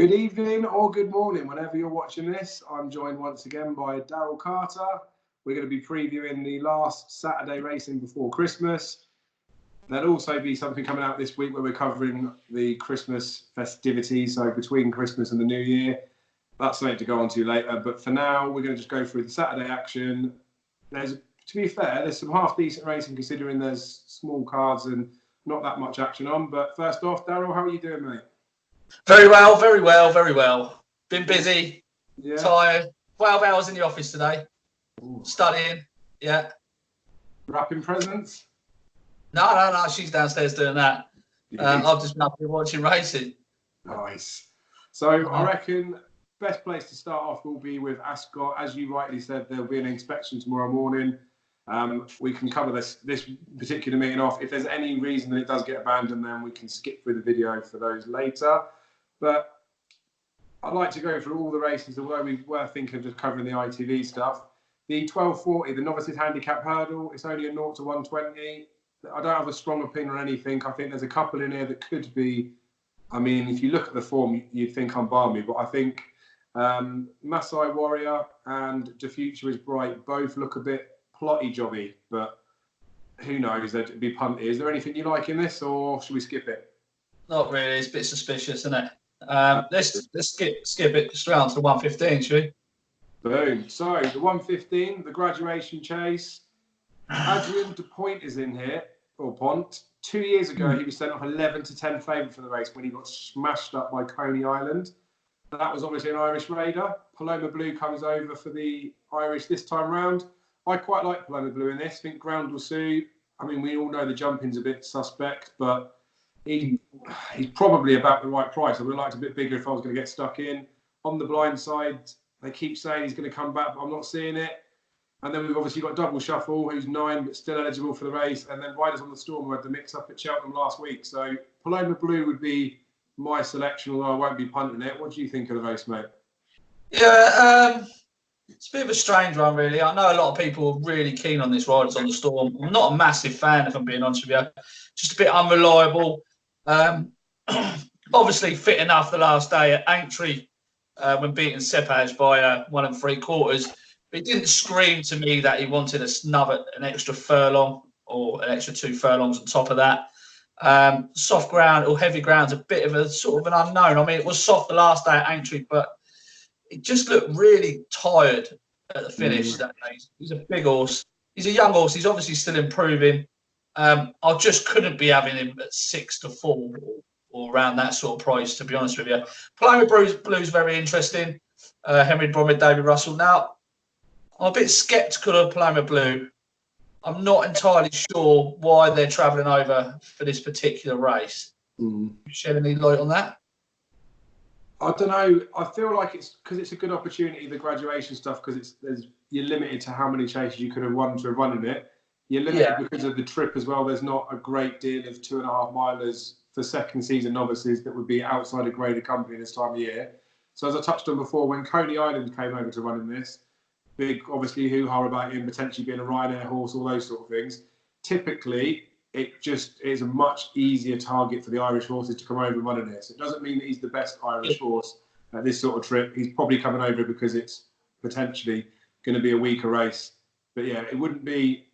Good evening or good morning, whenever you're watching this. I'm joined once again by Daryl Carter. We're going to be previewing the last Saturday racing before Christmas. There'll also be something coming out this week where we're covering the Christmas festivities, so between Christmas and the New Year. That's something to go on to later, but for now, we're going to just go through the Saturday action. To be fair, there's some half-decent racing considering there's small cards and not that much action on. But first off, Daryl, how are you doing, mate? Very well, very well, very well. Been busy, tired. 12 hours in the office today. Ooh. Studying, yeah. Wrapping presents? No. She's downstairs doing that. I've just been up here watching racing. Nice. So I reckon best place to start off will be with Ascot. As you rightly said, there'll be an inspection tomorrow morning. We can cover this particular meeting off. If there's any reason that it does get abandoned, then we can skip through the video for those later. But I'd like to go through all the races, although we were thinking of just covering the ITV stuff. The 1240, the novices handicap hurdle, it's only a 0 to 120. I don't have a strong opinion on anything. I think there's a couple in here that could be, I mean, if you look at the form, you'd think I'm balmy, but I think Masai Warrior and The Future is Bright both look a bit plotty jobby, but who knows, they'd be punty. Is there anything you like in this, or should we skip it? Not really, it's a bit suspicious, isn't it? Let's skip it straight on to the 115, shall we? Boom. So the 115, the graduation chase. Adrian De Point is in here, or Pont. 2 years ago, he was sent off 11 to 10 favourite for the race when he got smashed up by Coney Island. That was obviously an Irish raider. Paloma Blue comes over for the Irish this time round. I quite like Paloma Blue in this. I think ground will suit. I mean, we all know the jumping's a bit suspect, but he's probably about the right price. I would have liked a bit bigger if I was going to get stuck in. On the blind side, they keep saying he's going to come back, but I'm not seeing it. And then we've obviously got Double Shuffle, who's 9 but still eligible for the race. And then Riders on the Storm, who had the mix-up at Cheltenham last week. So Paloma Blue would be my selection, although I won't be punting it. What do you think of the race, mate? Yeah, it's a bit of a strange one, really. I know a lot of people are really keen on this Riders on the Storm. I'm not a massive fan, if I'm being honest with you. Just a bit unreliable. Obviously fit enough the last day at Aintree when beating Sepage by 1 3/4. But it didn't scream to me that he wanted an extra furlong or an extra 2 furlongs on top of that. Soft ground or heavy ground's a bit of a sort of an unknown. I mean, it was soft the last day at Aintree, but it just looked really tired at the finish that day. He's a big horse. He's a young horse. He's obviously still improving. I just couldn't be having him at 6 to 4 or around that sort of price, to be honest with you. Paloma Blue's very interesting. Henry Bromwell, David Russell. Now, I'm a bit sceptical of Paloma Blue. I'm not entirely sure why they're travelling over for this particular race. You shed any light on that? I don't know. I feel like it's because it's a good opportunity, the graduation stuff, because you're limited to how many chases you could have won to have run in it. You're limited because of the trip as well. There's not a great deal of 2.5 milers for second season novices that would be outside a graded company this time of year. So as I touched on before, when Coney Island came over to run in this, big obviously hoo-ha about him potentially being a Ryanair horse, all those sort of things. Typically, it just is a much easier target for the Irish horses to come over and run in this. It doesn't mean that he's the best Irish horse at this sort of trip. He's probably coming over because it's potentially going to be a weaker race. But yeah, it wouldn't be.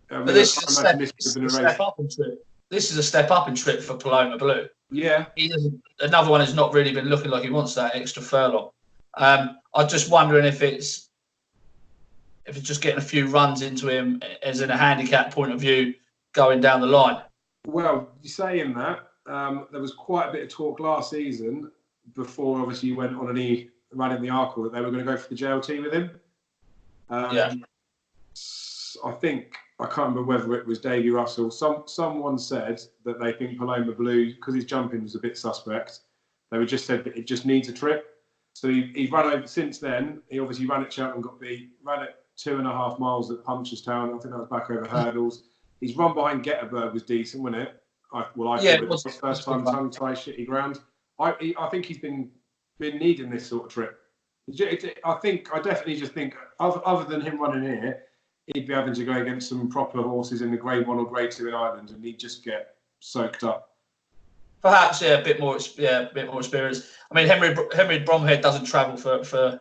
But this is a step up in trip. This is a step up in trip for Paloma Blue. Yeah. Another one who's not really been looking like he wants that extra furlong. I'm just wondering if it's just getting a few runs into him as in a handicap point of view going down the line. Well, saying that, there was quite a bit of talk last season before obviously you went on and ran in the Arkle that they were going to go for the JLT with him. I think, I can't remember whether it was Davy Russell, someone said that they think Paloma Blue, because his jumping was a bit suspect, they were just said that it just needs a trip. So he's run over since then. He obviously ran at Cheltenham, got beat, ran at 2.5 miles at Punchestown. I think that was back over hurdles. His run behind Getterberg was decent, wasn't it? I thought it was his first time tongue-tie, shitty ground. I think he's been needing this sort of trip. I definitely just think, other than him running here, he'd be having to go against some proper horses in the Grade 1 or Grade 2 in Ireland, and he'd just get soaked up. Perhaps, a bit more experience. I mean, Henry Bromhead doesn't travel for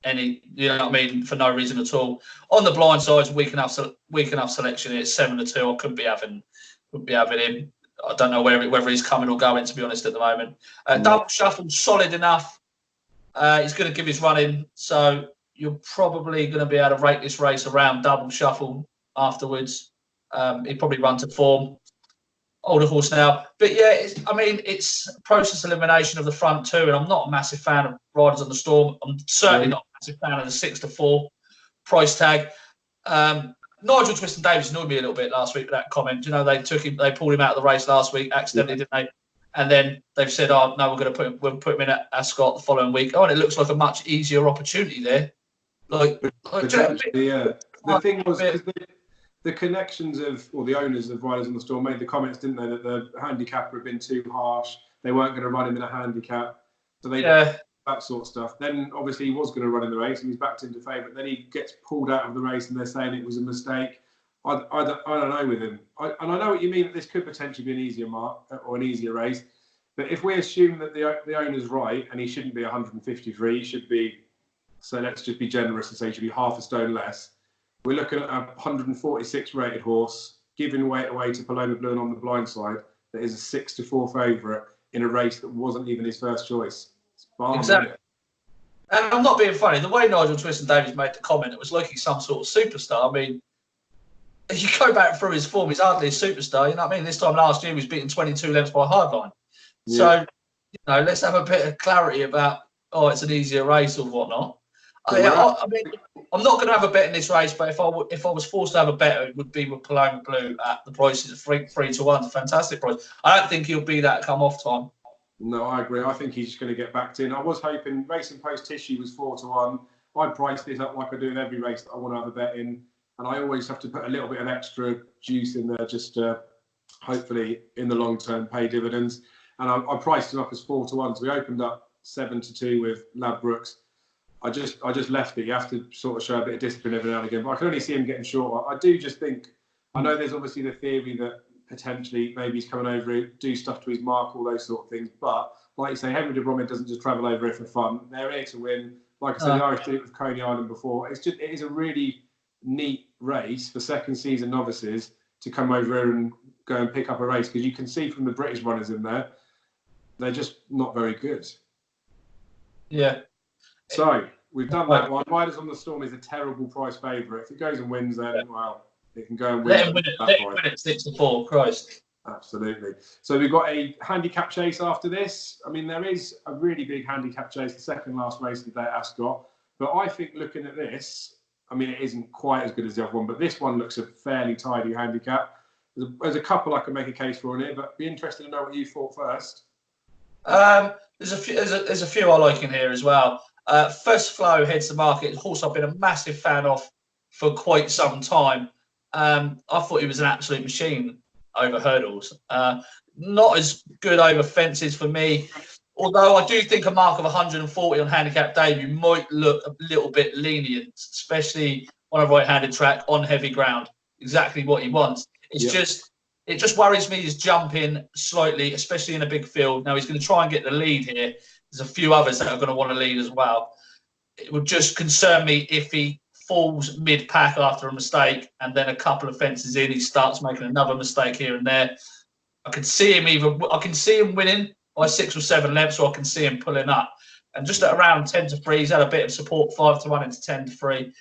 any, you know what I mean, for no reason at all. On the blind side, weak enough selection. It's 7-2. I couldn't be having him. I don't know whether he's coming or going, to be honest, at the moment. Double shuffle, solid enough. He's going to give his run in, so you're probably going to be able to rate this race around double shuffle afterwards. He'd probably run to form. Older horse now, but it's process elimination of the front two, and I'm not a massive fan of Riders on the Storm. I'm certainly not a massive fan of the 6-4 price tag. Nigel Twiston-Davies annoyed me a little bit last week with that comment. You know, they pulled him out of the race last week accidentally, didn't they? And then they've said, "Oh no, we're going to put him in at Ascot the following week." Oh, and it looks like a much easier opportunity there. The thing was, the connections or the owners of Riders on the Storm made the comments, didn't they, that the handicapper had been too harsh. They weren't going to run him in a handicap. So that sort of stuff. Then obviously he was going to run in the race and he's backed into favourite. Then he gets pulled out of the race and they're saying it was a mistake. I don't know with him. And I know what you mean, that this could potentially be an easier mark or an easier race. But if we assume that the owner's right and he shouldn't be 153, he should be, so let's just be generous and say he should be half a stone less. We're looking at a 146 rated horse, giving weight away to Paloma Blue and on the blind side, that is a 6-4 favourite in a race that wasn't even his first choice. It's balmy, exactly. And I'm not being funny. The way Nigel Twiston-Davies made the comment, it was like he's some sort of superstar. I mean, if you go back through his form, he's hardly a superstar. You know what I mean? This time last year, he was beaten 22 lengths by Hardline. Yeah. So, let's have a bit of clarity about, it's an easier race or whatnot. I mean, I'm not going to have a bet in this race, but if I was forced to have a bet, it would be with Paloma Blue at the prices of 3-1. It's a fantastic price. I don't think he'll be that come off time. No, I agree. I think he's just going to get backed in. I was hoping Racing Post Tissue was 4-1. I priced this up like I do in every race that I want to have a bet in, and I always have to put a little bit of extra juice in there just to hopefully in the long term pay dividends. And I priced him up as 4-1. So we opened up 7-2 with Ladbrokes. I just left it. You have to sort of show a bit of discipline every now and again. But I can only see him getting shorter. I do just think, I know there's obviously the theory that potentially maybe he's coming over it, do stuff to his mark, all those sort of things. But like you say, Henry de Bromhead doesn't just travel over it for fun. They're here to win. Like I said, the Irish did it with Coney Island before. It is a really neat race for second season novices to come over here and go and pick up a race, because you can see from the British runners in there, they're just not very good. Yeah. So we've done that one. Riders on the Storm is a terrible price favourite. If it goes and wins, then it can go and win. Let him win it 6-4. Christ. Absolutely. So we've got a handicap chase after this. I mean, there is a really big handicap chase, the second last race of the day at Ascot. But I think looking at this, I mean, it isn't quite as good as the other one, but this one looks a fairly tidy handicap. There's a couple I can make a case for in here, but be interested to know what you thought first. There's a few I like in here as well. First Flow heads the market. A horse I've been a massive fan of for quite some time. I thought he was an absolute machine over hurdles. Not as good over fences for me. Although I do think a mark of 140 on handicap debut might look a little bit lenient, especially on a right-handed track on heavy ground. Exactly what he wants. It just worries me he's jumping slightly, especially in a big field. Now he's going to try and get the lead here. There's a few others that are going to want to lead as well. It would just concern me if he falls mid-pack after a mistake, and then a couple of fences in, he starts making another mistake here and there. I can see him winning by 6 or 7 lengths, or I can see him pulling up. And just at around 10-3, he's had a bit of support, 5-1 into 10-3.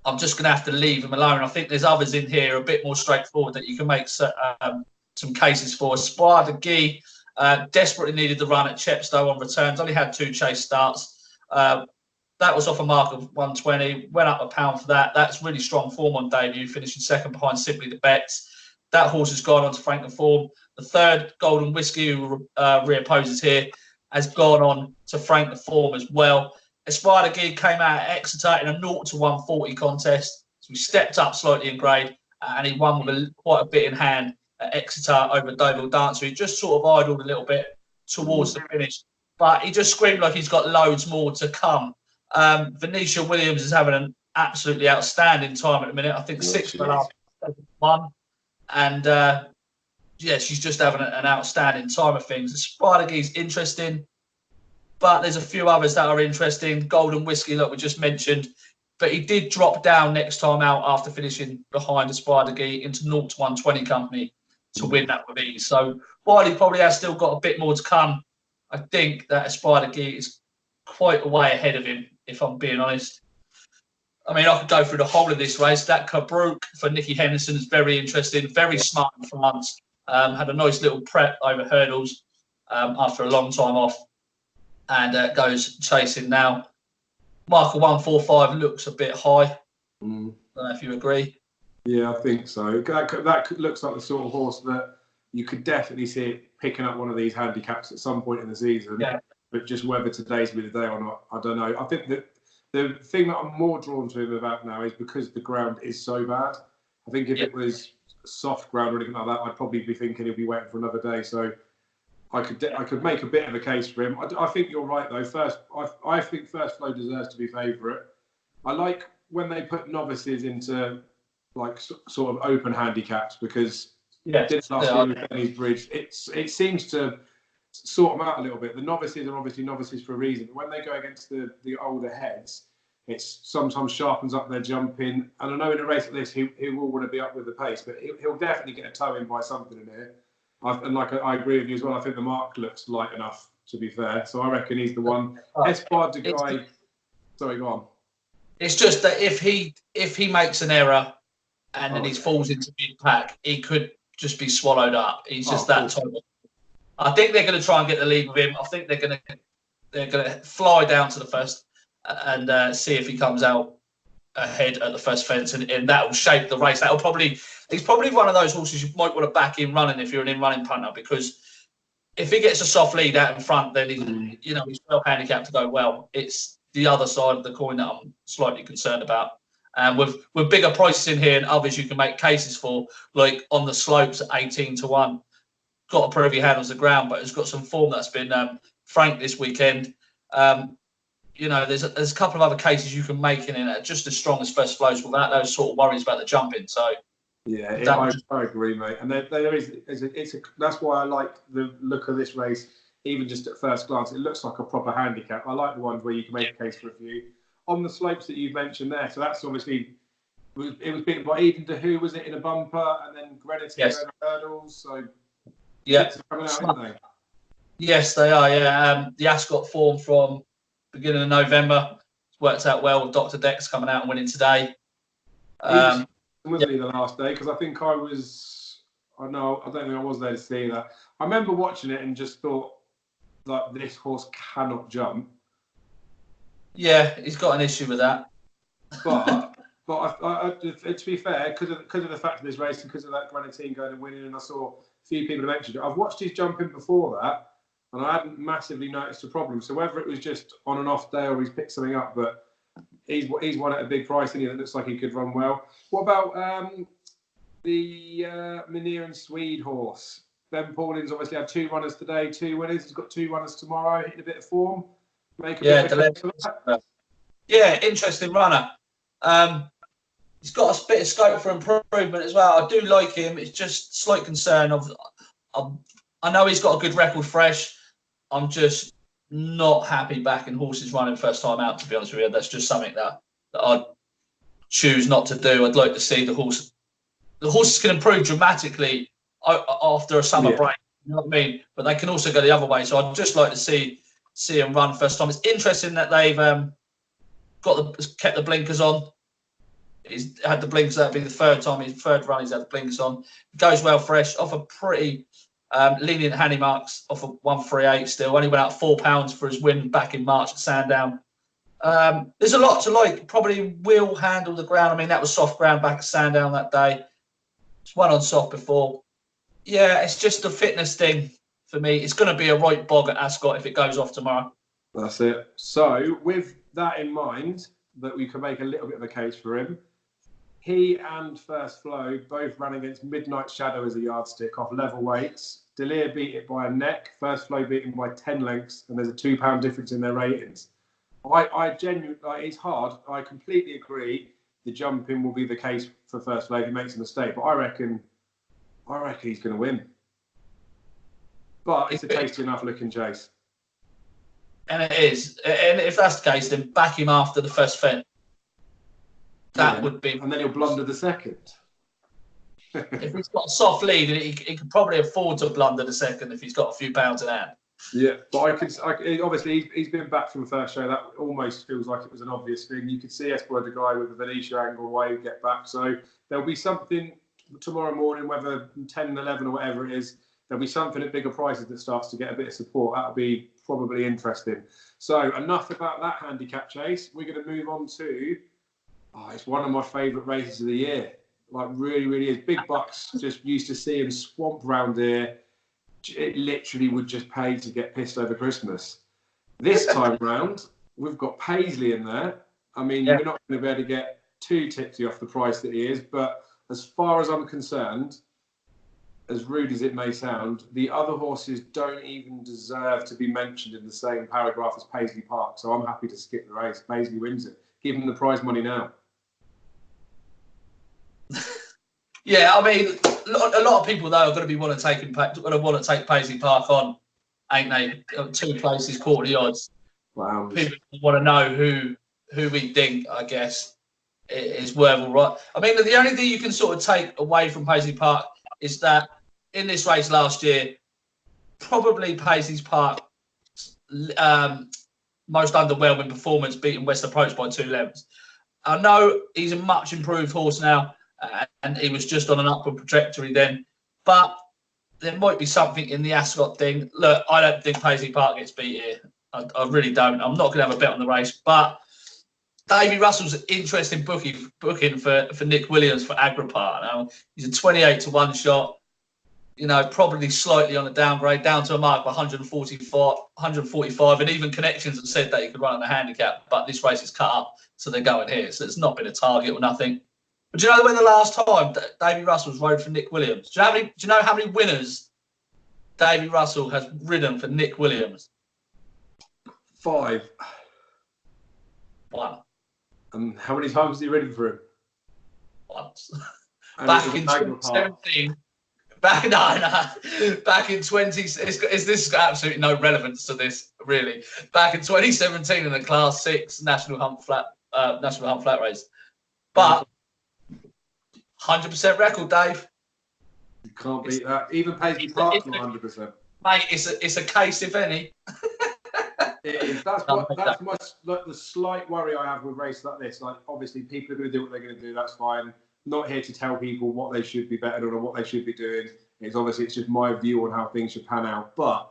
I'm just going to have to leave him alone. I think there's others in here a bit more straightforward that you can make some cases for. Aspire de Guy desperately needed the run at Chepstow on returns. Only had 2 chase starts. That was off a mark of 120. Went up £1 for that. That's really strong form on debut, finishing second behind Simply the Bets. That horse has gone on to Frank the Form. The third Golden Whiskey, who reopposes here, has gone on to Frank the Form as well. Aspire de Guy came out at Exeter in a 0-140 contest. So he stepped up slightly in grade, and he won with quite a bit in hand at Exeter over Deauville Dancer. He just sort of idled a little bit towards the finish, but he just screamed like he's got loads more to come. Venetia Williams is having an absolutely outstanding time at the minute. I think 6 for last 1. And yeah, she's just having an outstanding time of things. The Spider-Gee's interesting, but there's a few others that are interesting. Golden Whiskey, like we just mentioned, but he did drop down next time out after finishing behind the Spider-Gee into 0 to 120 company to win that with ease. So while he probably has still got a bit more to come, I think that a Spider-Gee is quite a way ahead of him, if I'm being honest. I mean, I could go through the whole of this race. That Cabrook for Nicky Henderson is very interesting, very smart in France. Had a nice little prep over hurdles after a long time off, and goes chasing now. Michael 145 looks a bit high. Don't know if you agree. Yeah, I think so. That looks like the sort of horse that you could definitely see it picking up one of these handicaps at some point in the season. Yeah. But just whether today's be the day or not, I don't know. I think that the thing that I'm more drawn to him about now is because the ground is so bad. I think if it was soft ground or anything like that, I'd probably be thinking he'll be waiting for another day. So I could make a bit of a case for him. I think you're right though. I think First Flow deserves to be favourite. I like when they put novices into like sort of open handicaps because did last year with Benny's Bridge. It seems to sort them out a little bit. The novices are obviously novices for a reason. But when they go against the older heads, it sometimes sharpens up their jumping. And I know in a race like this, he will want to be up with the pace, but he'll definitely get a toe in by something in here. I agree with you as well. I think the mark looks light enough, to be fair. So I reckon he's the one. Espoir de Guy. Sorry, go on. It's just that if he makes an error and then he falls into mid pack, he could just be swallowed up. He's just that type of. I think they're going to try and get the lead with him. I think they're going to fly down to the first and see if he comes out ahead at the first fence, and that will shape the race. He's probably one of those horses you might want to back in running if you're an in-running punter, because if he gets a soft lead out in front, then he's well handicapped to go well. It's the other side of the coin that I'm slightly concerned about. And with bigger prices in here and others you can make cases for, like on the slopes at 18 to 1. Got to prove he handles the ground, but it's got some form that's been frank this weekend. There's a couple of other cases you can make in it just as strong as First Flows without those sort of worries about the jumping. So yeah, I agree, mate. And there is that's why I like the look of this race. Even just at first glance, it looks like a proper handicap. I like the ones where you can make a case for a few on the slopes that you've mentioned there. So that's obviously it was beaten by Eden to who was it in a bumper, and then Grenadier over hurdles. So coming out, aren't they? Yes, they are. Yeah, the Ascot form from beginning of November worked out well with Dr. Dex coming out and winning today. Wasn't he the last day? Because I think I was. I don't think I was there to see that. I remember watching it and just thought that this horse cannot jump. Yeah, he's got an issue with that. But to be fair, because of the fact of this race and because of that Grenadier going and winning, and I saw a few people mentioned it. I've watched his jumping before that, and I hadn't massively noticed a problem. So whether it was just on an off day or he's picked something up, but he's won at a big price, and he looks like he could run well. What about the Menier and Swede horse? Ben Paulins obviously had 2 runners today, 2 winners. He's got 2 runners tomorrow, hitting a bit of form. Interesting runner. He's got a bit of scope for improvement as well. I do like him. It's just slight concern of. I know he's got a good record fresh. I'm just not happy backing horses running first time out. To be honest with you, that's just something that I'd choose not to do. I'd like to see the horse. The horses can improve dramatically after a summer break. You know what I mean? But they can also go the other way. So I'd just like to see him run first time. It's interesting that they've kept the blinkers on. He's had the blinkers. That'd be the third run he's had the blinkers on. Goes well fresh off a pretty lenient handy marks off of 138 still. Only went out £4 for his win back in March at Sandown. There's a lot to like. Probably will handle the ground. I mean, that was soft ground back at Sandown that day. It's won on soft before. Yeah, it's just a fitness thing for me. It's going to be a right bog at Ascot if it goes off tomorrow. That's it. So with that in mind, that we can make a little bit of a case for him. He and First Flow both ran against Midnight Shadow as a yardstick off level weights. Delir beat it by a neck. First Flow beat him by 10 lengths, and there's a £2 difference in their ratings. I genuinely, it's hard. I completely agree. The jumping will be the case for First Flow if he makes a mistake, but I reckon he's going to win. But it's a tasty enough looking chase. And it is. And if that's the case, then back him after the first fence. That would be. And then he'll blunder the second. If he's got a soft lead, he could probably afford to blunder the second if he's got a few pounds in hand. Yeah, but obviously he's been back from the first show. That almost feels like it was an obvious thing. You could see Espo, the guy with the Venetia angle, why he'd get back. So there'll be something tomorrow morning, whether 10, 11 or whatever it is, there'll be something at bigger prices that starts to get a bit of support. That'll be probably interesting. So enough about that handicap chase. We're going to move on to, it's one of my favourite races of the year. Like really, really is. Big bucks just used to see him swamp round here. It literally would just pay to get pissed over Christmas. This time round, we've got Paisley in there. I mean, we're not going to be able to get too tipsy off the price that he is, but as far as I'm concerned, as rude as it may sound, the other horses don't even deserve to be mentioned in the same paragraph as Paisley Park. So I'm happy to skip the race. Paisley wins it. Give him the prize money now. Yeah, I mean, a lot of people though are going to want to take Paisley Park on, ain't they? 2 places, quarterly odds. Wow. People want to know who we think, I guess, is worth all right. I mean, the only thing you can sort of take away from Paisley Park is that in this race last year, probably Paisley Park's most underwhelming performance, beating West Approach by 2 lengths. I know he's a much improved horse now, and he was just on an upward trajectory then. But there might be something in the Ascot thing. Look, I don't think Paisley Park gets beat here. I really don't. I'm not going to have a bet on the race. But Davy Russell's an interesting booking for Nick Williams for Agripart. Now, he's a 28-1 shot. You know, probably slightly on the downgrade, down to a mark of 145. And even Connections have said that he could run on the handicap. But this race is cut up, so they're going here. So it's not been a target or nothing. But do you know when the last time Davy Russell's rode for Nick Williams? Do you know how many winners Davy Russell has ridden for Nick Williams? 5. 1. And how many times has he ridden for him? Once. Back in 2017. Back in 20. Is this absolutely no relevance to this really? Back in 2017 in the Class 6 National Hunt Flat race, but 100% record, Dave. You can't beat that. Even Paisley Park's not 100%. Mate, it's a case if any. It is. That's my the slight worry I have with races like this. Like, obviously, people are going to do what they're going to do. That's fine. Not here to tell people what they should be betting on or what they should be doing. It's just my view on how things should pan out. But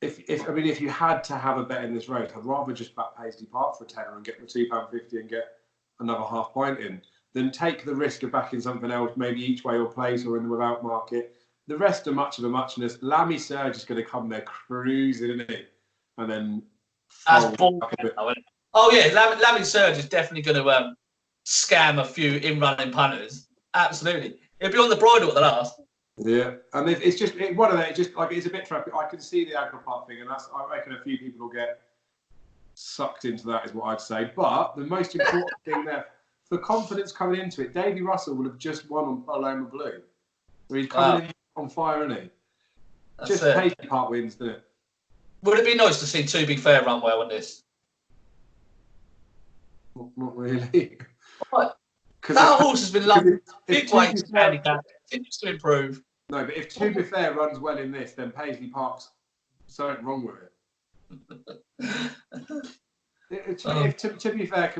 if you had to have a bet in this race, I'd rather just bet Paisley Park for a tenner and get the £2.50 and get another half pint in than take the risk of backing something else, maybe each way or place or in the without market. The rest are much of a muchness. Lammy Surge is going to come there cruising, isn't he? And then that's boring. Oh yeah, Lammy Surge is definitely going to scam a few in-running punters. Absolutely, it'll be on the bridle at the last. Yeah, and it's just one of them. Just like it's a bit trappy. I can see the Agripart thing, and I reckon a few people will get sucked into that, is what I'd say. But the most important thing there, for confidence coming into it, Davy Russell will have just won on Paloma Blue, where he's coming in on fire, isn't he? That's just Paisley Park wins, doesn't it? Would it be nice to see To Be Fair run well on this? Not really. What? That horse has been lovely. Big weight handicap. Continues to improve. No, but if To Be Fair runs well in this, then Paisley Park's something wrong with it. To Be Fair,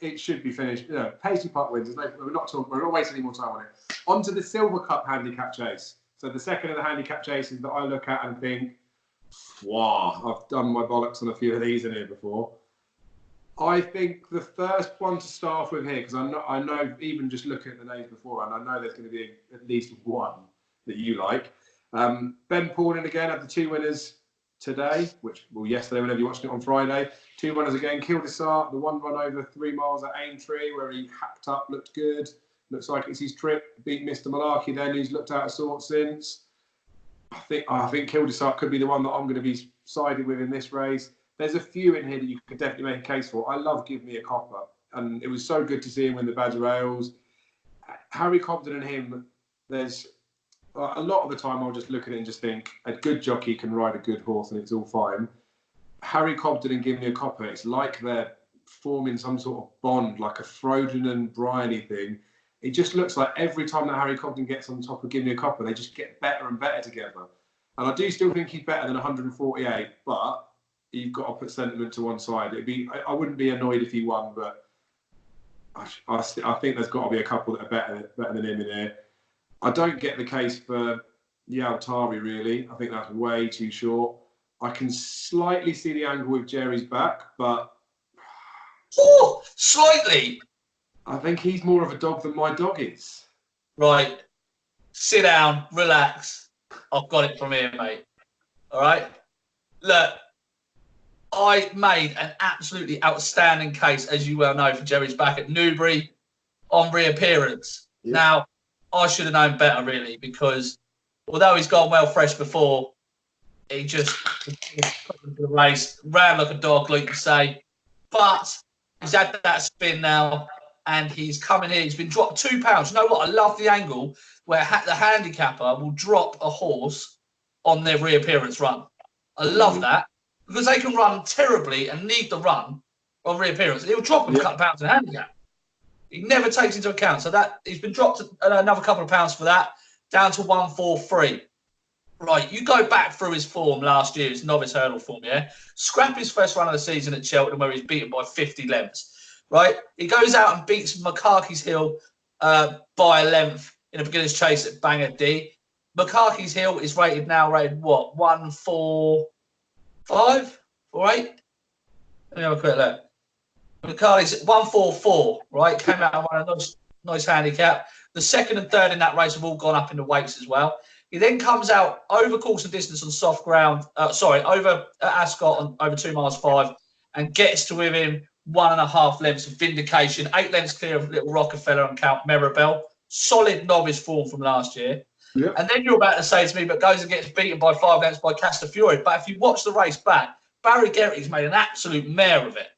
it should be finished. You know, Paisley Park wins. We're not wasting any more time on it. On to the Silver Cup handicap chase. So the second of the handicap chases that I look at and think, wow, I've done my bollocks on a few of these in here before. I think the first one to start off with here, because I know even just looking at the names before, and I know there's going to be at least one that you like. Ben Pauling again had the 2 winners today, yesterday, whenever you're watching it on Friday. 2 winners again. Kildesart, the 1 run over 3 miles at Aintree, where he hacked up, looked good. Looks like it's his trip. Beat Mr. Malarkey then, who's looked out of sorts since. I think Kildesart could be the one that I'm going to be sided with in this race. There's a few in here that you could definitely make a case for. I love Give Me a Copper, and it was so good to see him win the Badger Rails. Harry Cobden and him, there's a lot of the time I'll just look at it and just think a good jockey can ride a good horse and it's all fine. Harry Cobden and Give Me a Copper, it's like they're forming some sort of bond, like a Froden and Bryony thing. It just looks like every time that Harry Cobden gets on top of Give Me a Copper, they just get better and better together. And I do still think he's better than 148, but you've got to put sentiment to one side. I wouldn't be annoyed if he won, but I think there's got to be a couple that are better than him in here. I don't get the case for Yaltari, really. I think that's way too short. I can slightly see the angle with Jerry's back, but... Oh, slightly. I think he's more of a dog than my dog is. Right. Sit down, relax. I've got it from here, mate. All right? Look, I made an absolutely outstanding case, as you well know, for Jerry's back at Newbury on reappearance. Yeah. Now, I should have known better, really, because although he's gone well fresh before, he just put into the race, ran like a dog, like you say. But he's had that spin now, and he's coming here. He's been dropped £2. You know what? I love the angle where the handicapper will drop a horse on their reappearance run. I love that because they can run terribly and need the run on reappearance. He'll drop them a couple of pounds in handicap. He never takes into account. So that he's been dropped another couple of pounds for that, down to 143. Right, you go back through his form last year, his novice hurdle form, yeah? Scrap his first run of the season at Cheltenham where he's beaten by 50 lengths, right? He goes out and beats McCarthy's Hill by a length in a beginner's chase at Bangor D. McCarthy's Hill is rated what? 145? 48? Let me have a quick look. McCarthy's 144, right? Came out and won a nice handicap. The second and third in that race have all gone up in the weights as well. He then comes out over course and distance on soft ground. Over at Ascot on over 2 miles 5 and gets to within 1.5 lengths of Vindication, 8 lengths clear of Little Rockefeller and Count Mirabelle. Solid novice form from last year. Yep. And then you're about to say to me, but goes and gets beaten by 5 lengths by Castafiore. But if you watch the race back, Barry Geraghty's made an absolute mare of it.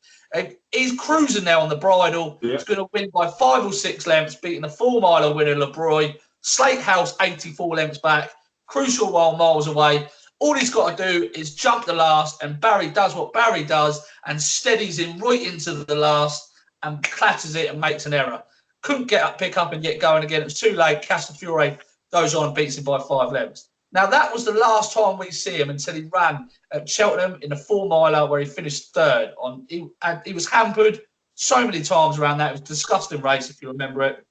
He's cruising now on the bridle. Yep. He's going to win by 5 or 6 lengths, beating a 4-miler winner, LeBroy. Slate House, 84 lengths back. Crucial while miles away. All he's got to do is jump the last, and Barry does what Barry does and steadies him right into the last and clatters it and makes an error. Couldn't pick up and get going again. It was too late. Castafiore goes on and beats him by 5 lengths. Now, that was the last time we see him until he ran at Cheltenham in a 4-miler where he finished third. He was hampered so many times around that. It was a disgusting race, if you remember it.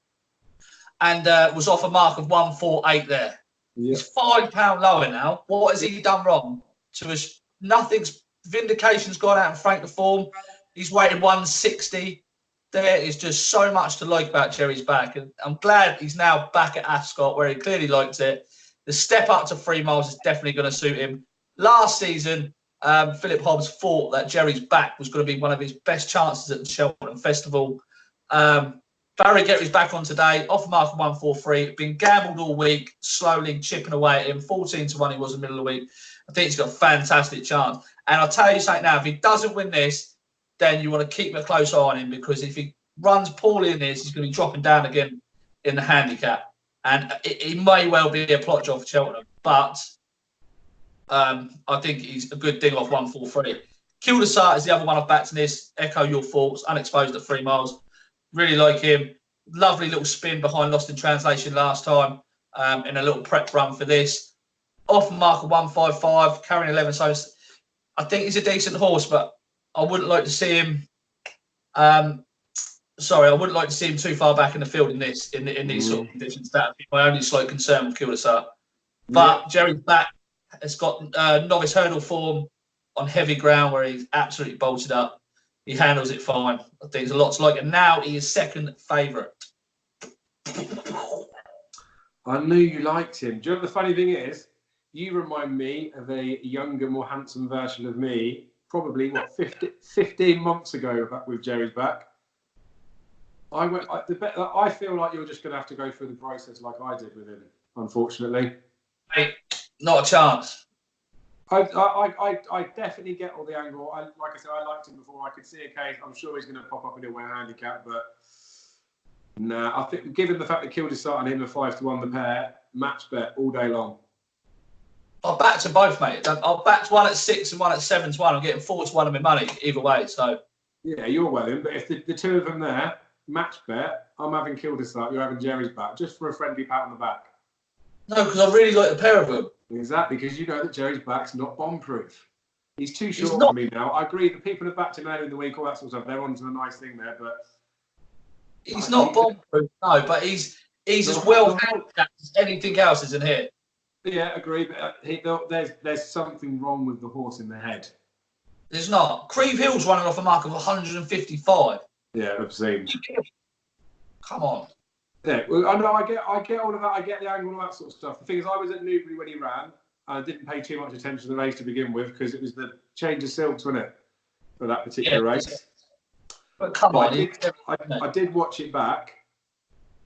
And was off a mark of 148 there. Yeah. He's £5 lower now. What has he done wrong? Vindication's gone out and franked the form. He's rated 160. There is just so much to like about Jerry's back. And I'm glad he's now back at Ascot where he clearly liked it. The step up to 3 miles is definitely going to suit him. Last season, Philip Hobbs thought that Jerry's back was going to be one of his best chances at the Cheltenham Festival. Barry Geraghty's back on today, off a mark of 143. Been gambled all week, slowly chipping away at him. 14 to 1 he was in the middle of the week. I think he's got a fantastic chance. And I'll tell you something now, if he doesn't win this, then you want to keep a close eye on him because if he runs poorly in this, he's going to be dropping down again in the handicap. And he may well be a plot job for Cheltenham. But I think he's a good deal off 143. Kildesart is the other one I've backed in this. Echo your thoughts. Unexposed at 3 miles. Really like him. Lovely little spin behind Lost in Translation last time in a little prep run for this. Off mark of 155, carrying 11. So I think he's a decent horse, but I wouldn't like to see him. I wouldn't like to see him too far back in the field in these sort of conditions. That would be my only slight concern with Kildesart. But Jerry's back. Has got novice hurdle form on heavy ground where he's absolutely bolted up. He handles it fine. I think there's a lot to like. And now he is second favourite. I knew you liked him. Do you know what the funny thing is? You remind me of a younger, more handsome version of me, probably, 15 months ago with Jerry's back. I feel like you're just going to have to go through the process like I did with him, unfortunately. Mate, not a chance. I definitely get all the angle. Like I said, I liked him before. I could see a case. I'm sure he's going to pop up in a way handicap, but I think given the fact that Kildesart and him are 5 to 1 the pair, match bet all day long. I'll back to both, mate. I'll back one at 6 and one at 7 to 1. I'm getting 4 to 1 of my money either way. So yeah, you're well in. But if the two of them there match bet, I'm having Kildesart, you're having Jerry's back, just for a friendly pat on the back. No, because I really like the pair of them. Exactly, because you know that Jerry's back's not bomb-proof. He's too short for me now. I agree. The people who backed him earlier in the week, all that sort of stuff, they're onto a nice thing there, but he's not bomb-proof. No, but he's as well handicapped as anything else is in here. Yeah, agree. But there's something wrong with the horse in the head. There's not. Creve Hill's running off a mark of 155. Yeah, obscene. Come on. Yeah, well, I know. I get all of that. I get the angle and all that sort of stuff. The thing is, I was at Newbury when he ran. I didn't pay too much attention to the race to begin with because it was the change of silks, wasn't it, for that particular race? But come on, I did watch it back.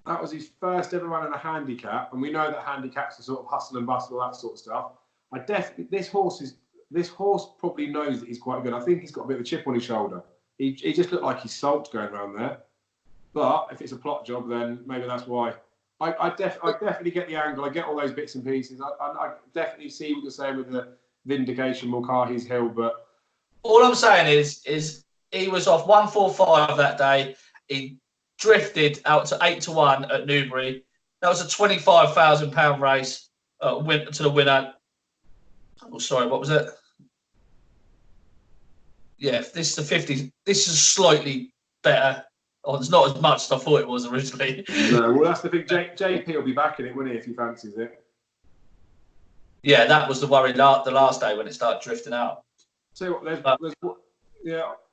That was his first ever run in a handicap, and we know that handicaps are sort of hustle and bustle, all that sort of stuff. This horse probably knows that he's quite good. I think he's got a bit of a chip on his shoulder. He just looked like he's sulked going around there. But if it's a plot job, then maybe that's why. I definitely get the angle. I get all those bits and pieces. I definitely see what you're saying with the Vindication, Mulcahy's Hill. But all I'm saying is he was off 145 that day. He drifted out to 8 to 1 at Newbury. That was a £25,000 race. Went to the winner. Oh, sorry, what was it? Yeah, this is the 50. This is slightly better. Oh, it's not as much as I thought it was originally. No, well, that's the thing. JP will be back in it, won't he, if he fancies it? Yeah, that was the worry the last day when it started drifting out. So what?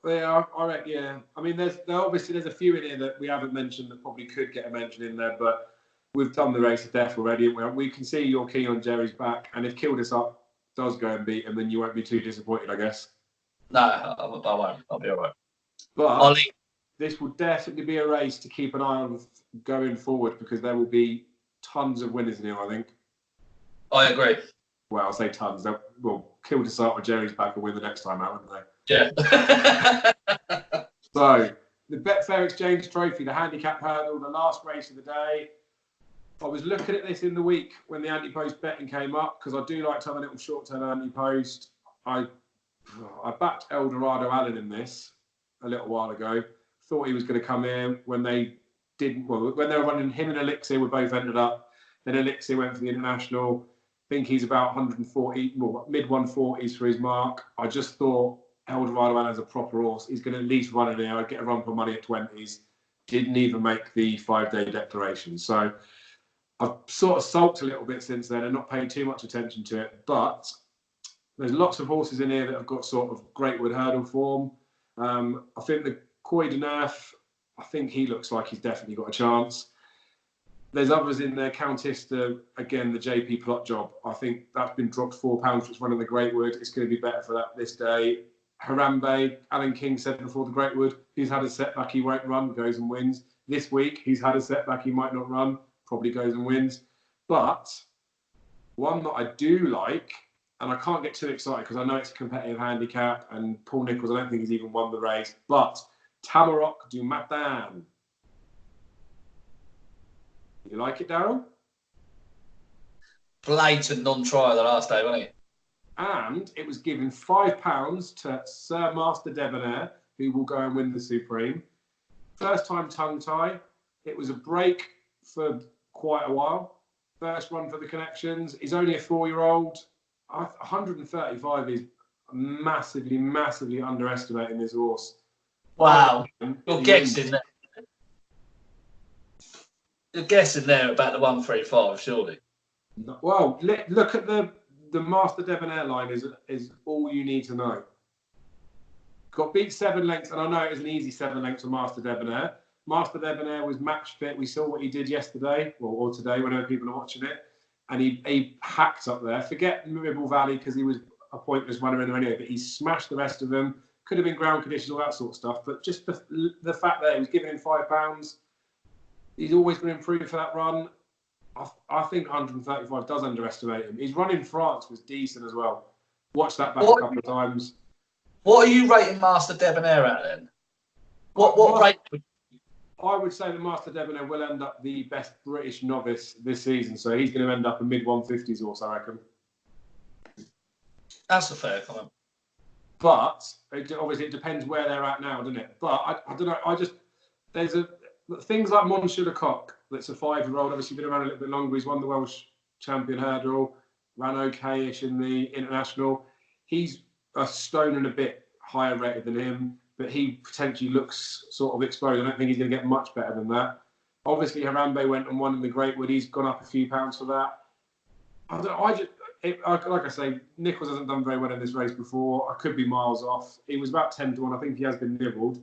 I reckon, yeah. I mean, there's a few in here that we haven't mentioned that probably could get a mention in there, but we've done the race of death already. We can see you're keen on Jerry's back, and if Kildesart does go and beat him, then you won't be too disappointed, I guess. No, I won't. I'll be all right. But this will definitely be a race to keep an eye on going forward because there will be tons of winners in here, I think. I agree. Well, I'll say tons. Well, Kildesart or Jerry's back will win the next time out, won't they? Yeah. So, the Betfair Exchange Trophy, the handicap hurdle, the last race of the day. I was looking at this in the week when the anti-post betting came up because I do like to have a little short-term anti-post. I backed Eldorado Allen in this a little while ago. Thought he was going to come in when they didn't. Well, when they were running, him and Elixir were both ended up. Then Elixir went for the International. I think he's about 140, well, mid 140s for his mark. I just thought Eldorado Allen's a proper horse. He's going to at least run in there. I'd get a run for money at 20s. Didn't even make the 5-day declaration. So I've sort of sulked a little bit since then and not paid too much attention to it. But there's lots of horses in here that have got sort of Great Wood Hurdle form. I think the Coy de Neuf, I think he looks like he's definitely got a chance. There's others in there. Countess, again, the JP plot job. I think that's been dropped £4 for its running the Great Wood. It's going to be better for that this day. Harambe, Alan King said before the Great Wood, he's had a setback, he won't run, goes and wins. This week, he's had a setback, he might not run, probably goes and wins. But one that I do like, and I can't get too excited because I know it's a competitive handicap, and Paul Nicholls, I don't think he's even won the race, but Tamarok du Matin. You like it, Daryl? Blatant non-trial the last day, wasn't he? And it was given £5 to Sir Master Debonair, who will go and win the Supreme. First time tongue tie. It was a break for quite a while. First run for the connections. He's only a 4-year-old. 135 is massively, massively underestimating this horse. Wow. You're guessing there. You're guessing there about the 135, surely. Well, look at the Master Debonair line is all you need to know. Got beat 7 lengths, and I know it was an easy 7 lengths for Master Debonair. Master Debonair was match fit. We saw what he did yesterday, or today, whenever people are watching it. And he hacked up there. Forget Ribble Valley because he was a pointless runner in there anyway, but he smashed the rest of them. Could have been ground conditions, all that sort of stuff. But just the fact that he was giving him £5, he's always going to improve for that run. I think 135 does underestimate him. His run in France was decent as well. Watched that back a couple of times. What are you rating Master Debonair at then? What rate? I would say that Master Debonair will end up the best British novice this season, so he's going to end up a mid-150s horse, I reckon. That's a fair comment. But obviously it depends where they're at now, doesn't it? But I don't know. There's things like Monsieur Lecoq, that's a 5-year-old, obviously been around a little bit longer. He's won the Welsh champion hurdle, ran okay-ish in the international. He's a stone and a bit higher rated than him, but he potentially looks sort of exposed. I don't think he's going to get much better than that. Obviously, Harambe went and won in the Greatwood. He's gone up a few pounds for that. I don't know. Like I say, Nichols hasn't done very well in this race before. I could be miles off. He was about 10 to 1. I think he has been nibbled.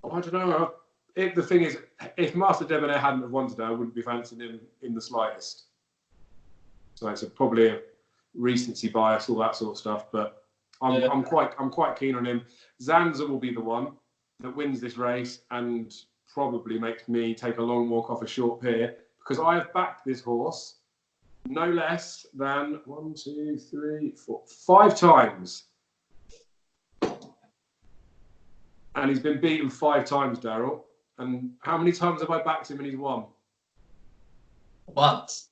I don't know. The thing is, if Master Debonair hadn't have won today, I wouldn't be fancying him in the slightest. So it's probably a recency bias, all that sort of stuff. But I'm quite keen on him. Zanza will be the one that wins this race and probably makes me take a long walk off a short pier, because I have backed this horse no less than 1, 2, 3, 4, 5 times. And he's been beaten 5 times, Daryl. And how many times have I backed him and he's won? Once.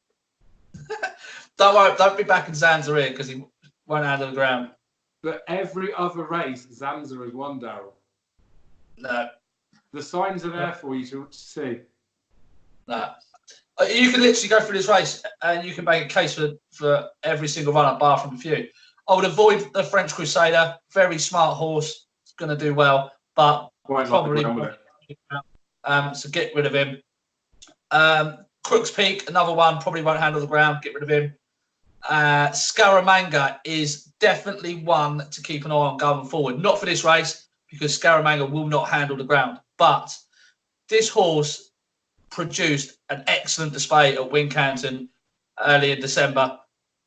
Don't worry, don't be backing Zanza here because he won't handle the ground. But every other race, Zanza has won, Daryl. No. The signs are there for you to see. No. You can literally go through this race and you can make a case for every single runner, bar from a few. I would avoid the French Crusader. Very smart horse. It's going to do well, but probably. So get rid of him. Crook's Peak, another one, probably won't handle the ground. Get rid of him. Scaramanga is definitely one to keep an eye on going forward. Not for this race, because Scaramanga will not handle the ground. But this horse produced an excellent display at Wincanton early in December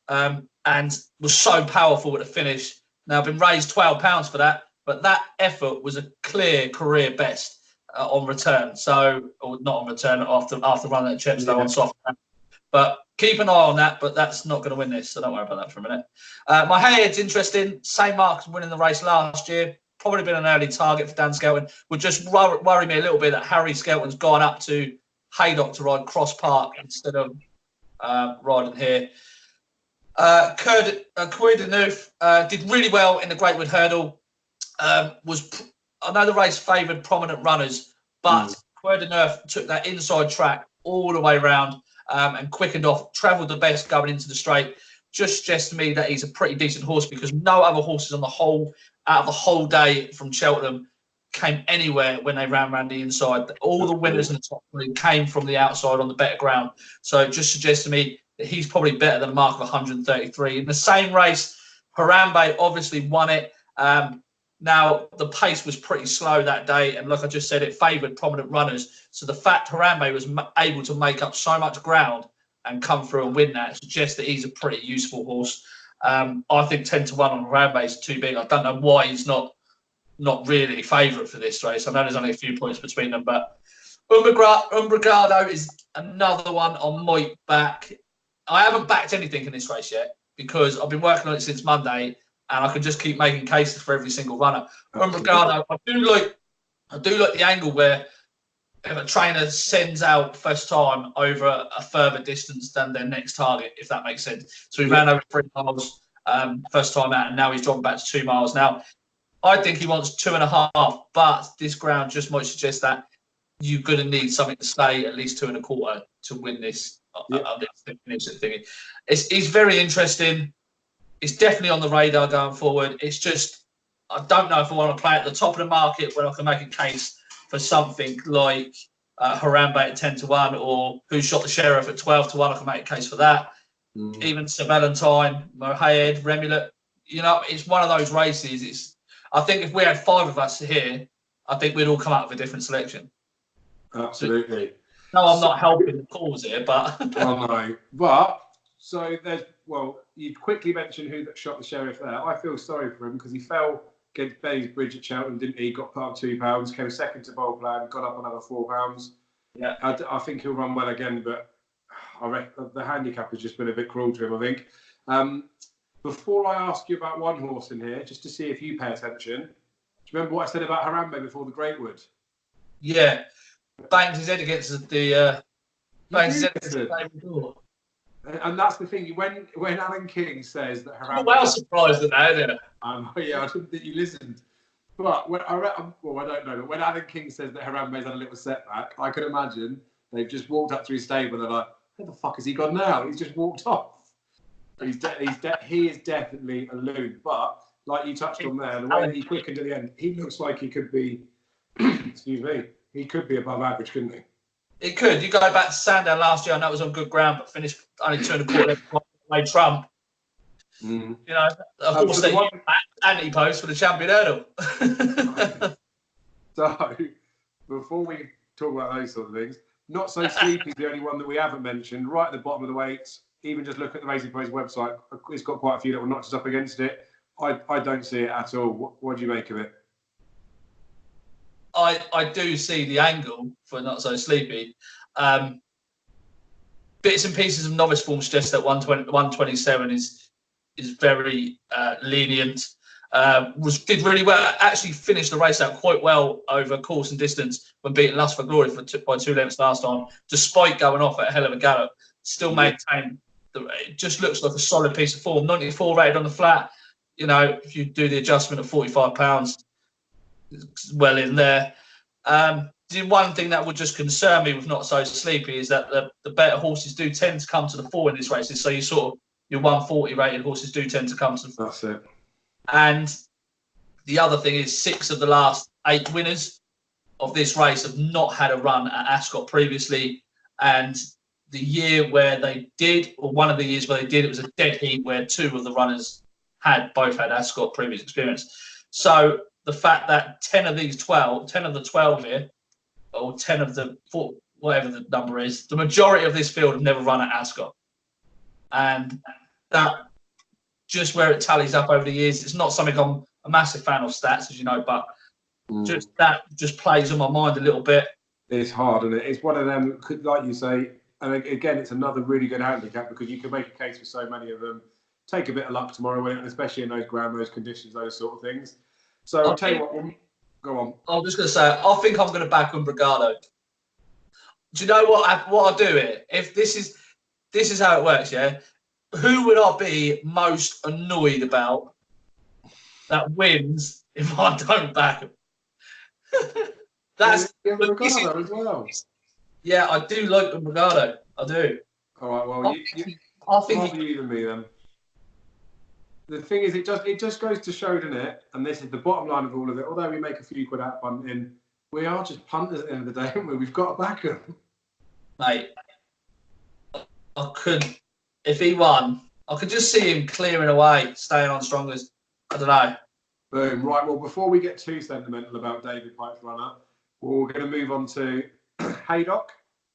and was so powerful at the finish. Now, I've been raised £12 for that, but that effort was a clear career best on return. So, or not on return, after running at Chepstow on soft. But keep an eye on that, but that's not going to win this, so don't worry about that for a minute. My Hayhead's interesting. Same mark as winning the race last year. Probably been an early target for Dan Skelton. Would just worry me a little bit that Harry Skelton's gone up to Haydock to ride Cross Park instead of riding here. Coeur de Neuf did really well in the Greatwood Hurdle. I know the race favoured prominent runners, but Coeur de Neuf took that inside track all the way around and quickened off, travelled the best going into the straight. Just suggests to me that he's a pretty decent horse, because no other horses on the whole, out of the whole day from Cheltenham, came anywhere when they ran around the inside. All the winners in the top 3 came from the outside on the better ground. So it just suggests to me that he's probably better than a mark of 133. In the same race, Harambe obviously won it. Now, the pace was pretty slow that day, and like I just said, it favoured prominent runners. So the fact Harambe was able to make up so much ground and come through and win that suggests that he's a pretty useful horse. I think 10 to 1 on Harambe is too big. I don't know why he's not really favourite for this race. I know there's only a few points between them, but Umbrigado is another one on my back. I haven't backed anything in this race yet because I've been working on it since Monday, and I can just keep making cases for every single runner. Umbrigado, I do like the angle where if a trainer sends out first time over a further distance than their next target, if that makes sense. So he ran over 3 miles first time out, and now he's dropping back to 2 miles. Now, I think he wants 2.5, but this ground just might suggest that you're going to need something to stay at least 2.25 to win this. It's very interesting. It's definitely on the radar going forward. It's just, I don't know if I want to play at the top of the market where I can make a case for something like Harambe at 10 to 1, or Who Shot the Sheriff at 12 to 1. I can make a case for that. Even Sir Valentine, Mohamed, Remulet. You know, it's one of those races. I think if we had 5 of us here, I think we'd all come up with a different selection. Absolutely. No, I'm not helping the cause here, but oh no. But so there's you quickly mentioned Who Shot the Sheriff there. I feel sorry for him because he fell against Bailey's Bridge at Cheltenham, didn't he? Got put up £2, came second to Bowl Plan, got up another £4. Yeah. I think he'll run well again, but I reckon the handicap has just been a bit cruel to him, I think. Before I ask you about one horse in here, just to see if you pay attention, do you remember what I said about Harambe before the Greatwood? Yeah. bangs his head against the table door. And that's the thing. When Alan King says that I'm Harambe, well surprised at that, isn't it? yeah, I didn't think you listened. But when I don't know. But when Alan King says that Harambe's had a little setback, I can imagine they've just walked up to his stable and they're like, "Where the fuck has he gone now? He's just walked off." He is definitely a loon. But like you touched on there, the way that he quickened at the end, he looks like he could be. Excuse me. He could be above average, couldn't he? It could. You go back to Sandown last year, I know it was on good ground, but finished only 2.25 lengths away Trump. Mm. You know, a horse that anti-post for the champion hurdle. So, before we talk about those sort of things, Not So Sleepy is the only one that we haven't mentioned. Right at the bottom of the weights, even just look at the Racing Post website, it's got quite a few little notches up against it. I don't see it at all. What do you make of it? I do see the angle for Not So Sleepy. Bits and pieces of novice form suggest that 127 is very lenient. Did really well. Actually finished the race out quite well over course and distance when beating Lust for Glory by 2 lengths last time, despite going off at a hell of a gallop. Still maintained. It just looks like a solid piece of form. 94 rated on the flat. You know, if you do the adjustment of £45, it's well in there. The one thing that would just concern me with Not So Sleepy is that the better horses do tend to come to the fore in these races. So your 140 rated horses do tend to come to the fore. That's it. And the other thing is 6 of the last 8 winners of this race have not had a run at Ascot previously. And the year where they did, or one of the years where they did, it was a dead heat where 2 of the runners both had Ascot previous experience. So the fact that 10 of the 12 here, or 10 of the 4, whatever the number is, the majority of this field have never run at Ascot. And that, just where it tallies up over the years, it's not something I'm a massive fan of stats, as you know, but just plays on my mind a little bit. It's hard, isn't it? It's one of them, like you say, and again, it's another really good handicap because you can make a case for so many of them. Take a bit of luck tomorrow, especially in those ground, those conditions, those sort of things. So I'll tell you what, go on. I'm just going to say, I think I'm going to back Umbrigado. Do you know what I'll do here? If this is how it works, yeah? Who would I be most annoyed about that wins if I don't back him? That's Umbrigado as well. Yeah, I do like Umbrigado. I do. All right, well, I think you than me then. The thing is, it just goes to show, doesn't it? And this is the bottom line of all of it. Although we make a few quid out punting, we are just punters at the end of the day, aren't we? We've got to back them. Mate, I could, if he won, I could just see him clearing away, staying on strongest. I don't know. Boom. Right, well, before we get too sentimental about David Pipe's runner, we're going to move on to Haydock.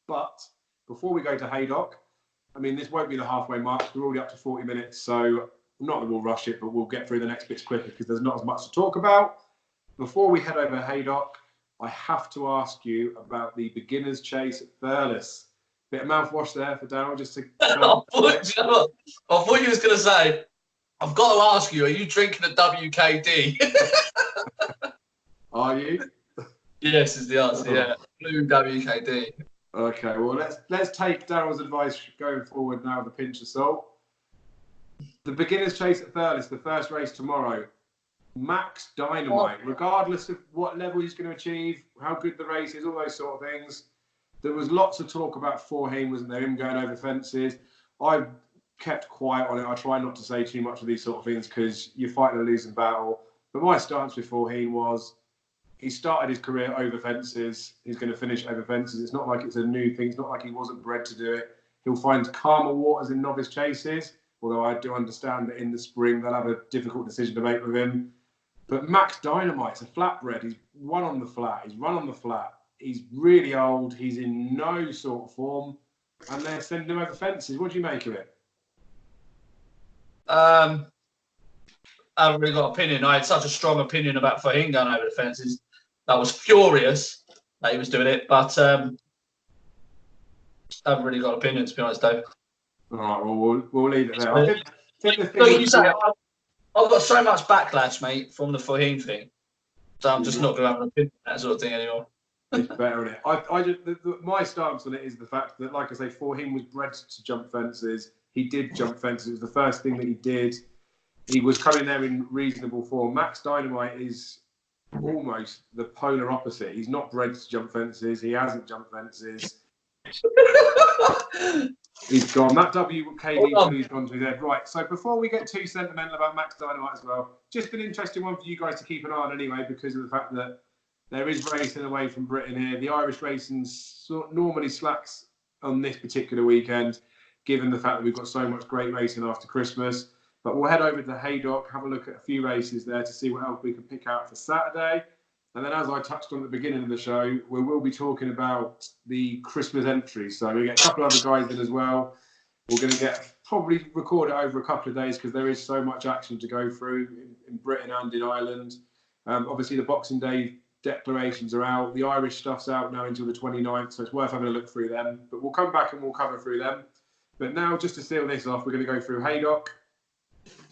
But before we go to Haydock, I mean, this won't be the halfway mark. We're already up to 40 minutes, so not that we'll rush it, but we'll get through the next bits quicker because there's not as much to talk about. Before we head over to Haydock, I have to ask you about the beginner's chase at Thurles. Bit of mouthwash there for Daryl, just to... I thought you was going to say, I've got to ask you, are you drinking a WKD? Are you? Yes, is the answer, yeah. Blue WKD. Okay, well, let's take Daryl's advice going forward now with a pinch of salt. The beginner's chase at Thurles, the first race tomorrow. Max Dynamite, regardless of what level he's going to achieve, how good the race is, all those sort of things. There was lots of talk about Foreheen, wasn't there? Him going over fences. I kept quiet on it. I try not to say too much of these sort of things because you're fighting a losing battle. But my stance with Foreheen was he started his career over fences. He's going to finish over fences. It's not like it's a new thing. It's not like he wasn't bred to do it. He'll find calmer waters in novice chases, although I do understand that in the spring they'll have a difficult decision to make with him. But Max Dynamite's a flatbred. He's won on the flat. He's run on the flat. He's really old. He's in no sort of form. And they're sending him over fences. What do you make of it? I haven't really got an opinion. I had such a strong opinion about Foreheen going over the fences. I was furious that he was doing it, but I haven't really got an opinion, to be honest, Dave. All right, well, we'll leave it there. I think the thing Look, you say, I've got so much backlash, mate, from the Foreheen thing. So I'm just not going to have an opinion on that sort of thing anymore. It's better, isn't it? I just, my stance on it is the fact that, like I say, for him was bred to jump fences. He did jump fences. It was the first thing that he did. He was coming there in reasonable form. Max Dynamite is almost the polar opposite. He's not bred to jump fences. He hasn't jumped fences. He's gone. That WKD blue's gone to his head. Right, so before we get too sentimental about Max Dynamite as well, just an interesting one for you guys to keep an eye on anyway, because of the fact that there is racing away from Britain here. The Irish racing normally slacks on this particular weekend, given the fact that we've got so much great racing after Christmas. But we'll head over to Haydock, have a look at a few races there to see what else we can pick out for Saturday. And then, as I touched on at the beginning of the show, we will be talking about the Christmas entries. So we get a couple of other guys in as well. We're going to get probably record it over a couple of days because there is so much action to go through in Britain and in Ireland. Obviously, the Boxing Day declarations are out. The Irish stuff's out now until the 29th, so it's worth having a look through them. But we'll come back and we'll cover through them. But now, just to seal this off, we're going to go through Haydock.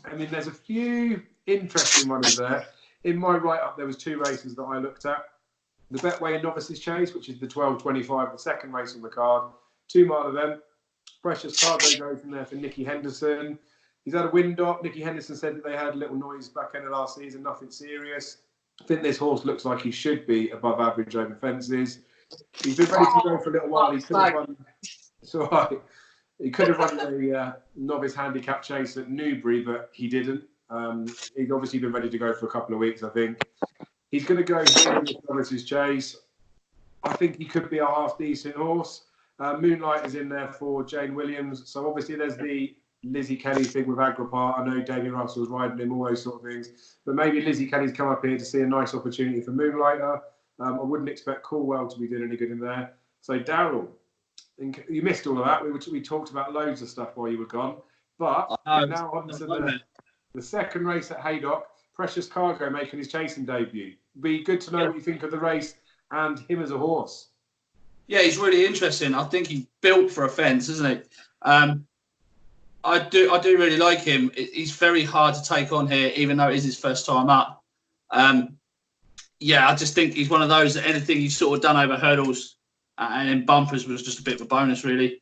I mean, there's a few interesting ones there. In my write-up, there was two races that I looked at. The Betway Novices Chase, which is the 12.25, the second race on the card. 2 mile event. Precious Cargo goes in there for Nicky Henderson. He's had a wind up. Nicky Henderson said that they had a little noise back end of last season, nothing serious. I think this horse looks like he should be above average over fences. He's been ready to go for a little while. He could have run. It's all right. He could have run the novice handicap chase at Newbury, but he didn't. He's obviously been ready to go for a couple of weeks, I think. He's going to go here in the novices chase. I think he could be a half decent horse. Moonlight is in there for Jane Williams. So obviously there's the Lizzie Kelly thing with Agripart. I know Damien Russell's riding him, all those sort of things. But maybe Lizzie Kelly's come up here to see a nice opportunity for Moonlighter. I wouldn't expect Coolwell to be doing any good in there. So Daryl, you missed all of that. We talked about loads of stuff while you were gone. But now on to the second race at Haydock. Precious Cargo making his chasing debut. Be good to know what you think of the race and him as a horse. Yeah, he's really interesting. I think he's built for a fence, isn't he? I do really like him. He's very hard to take on here, even though it is his first time up. Yeah, I just think he's one of those that anything he's sort of done over hurdles and in bumpers was just a bit of a bonus, really.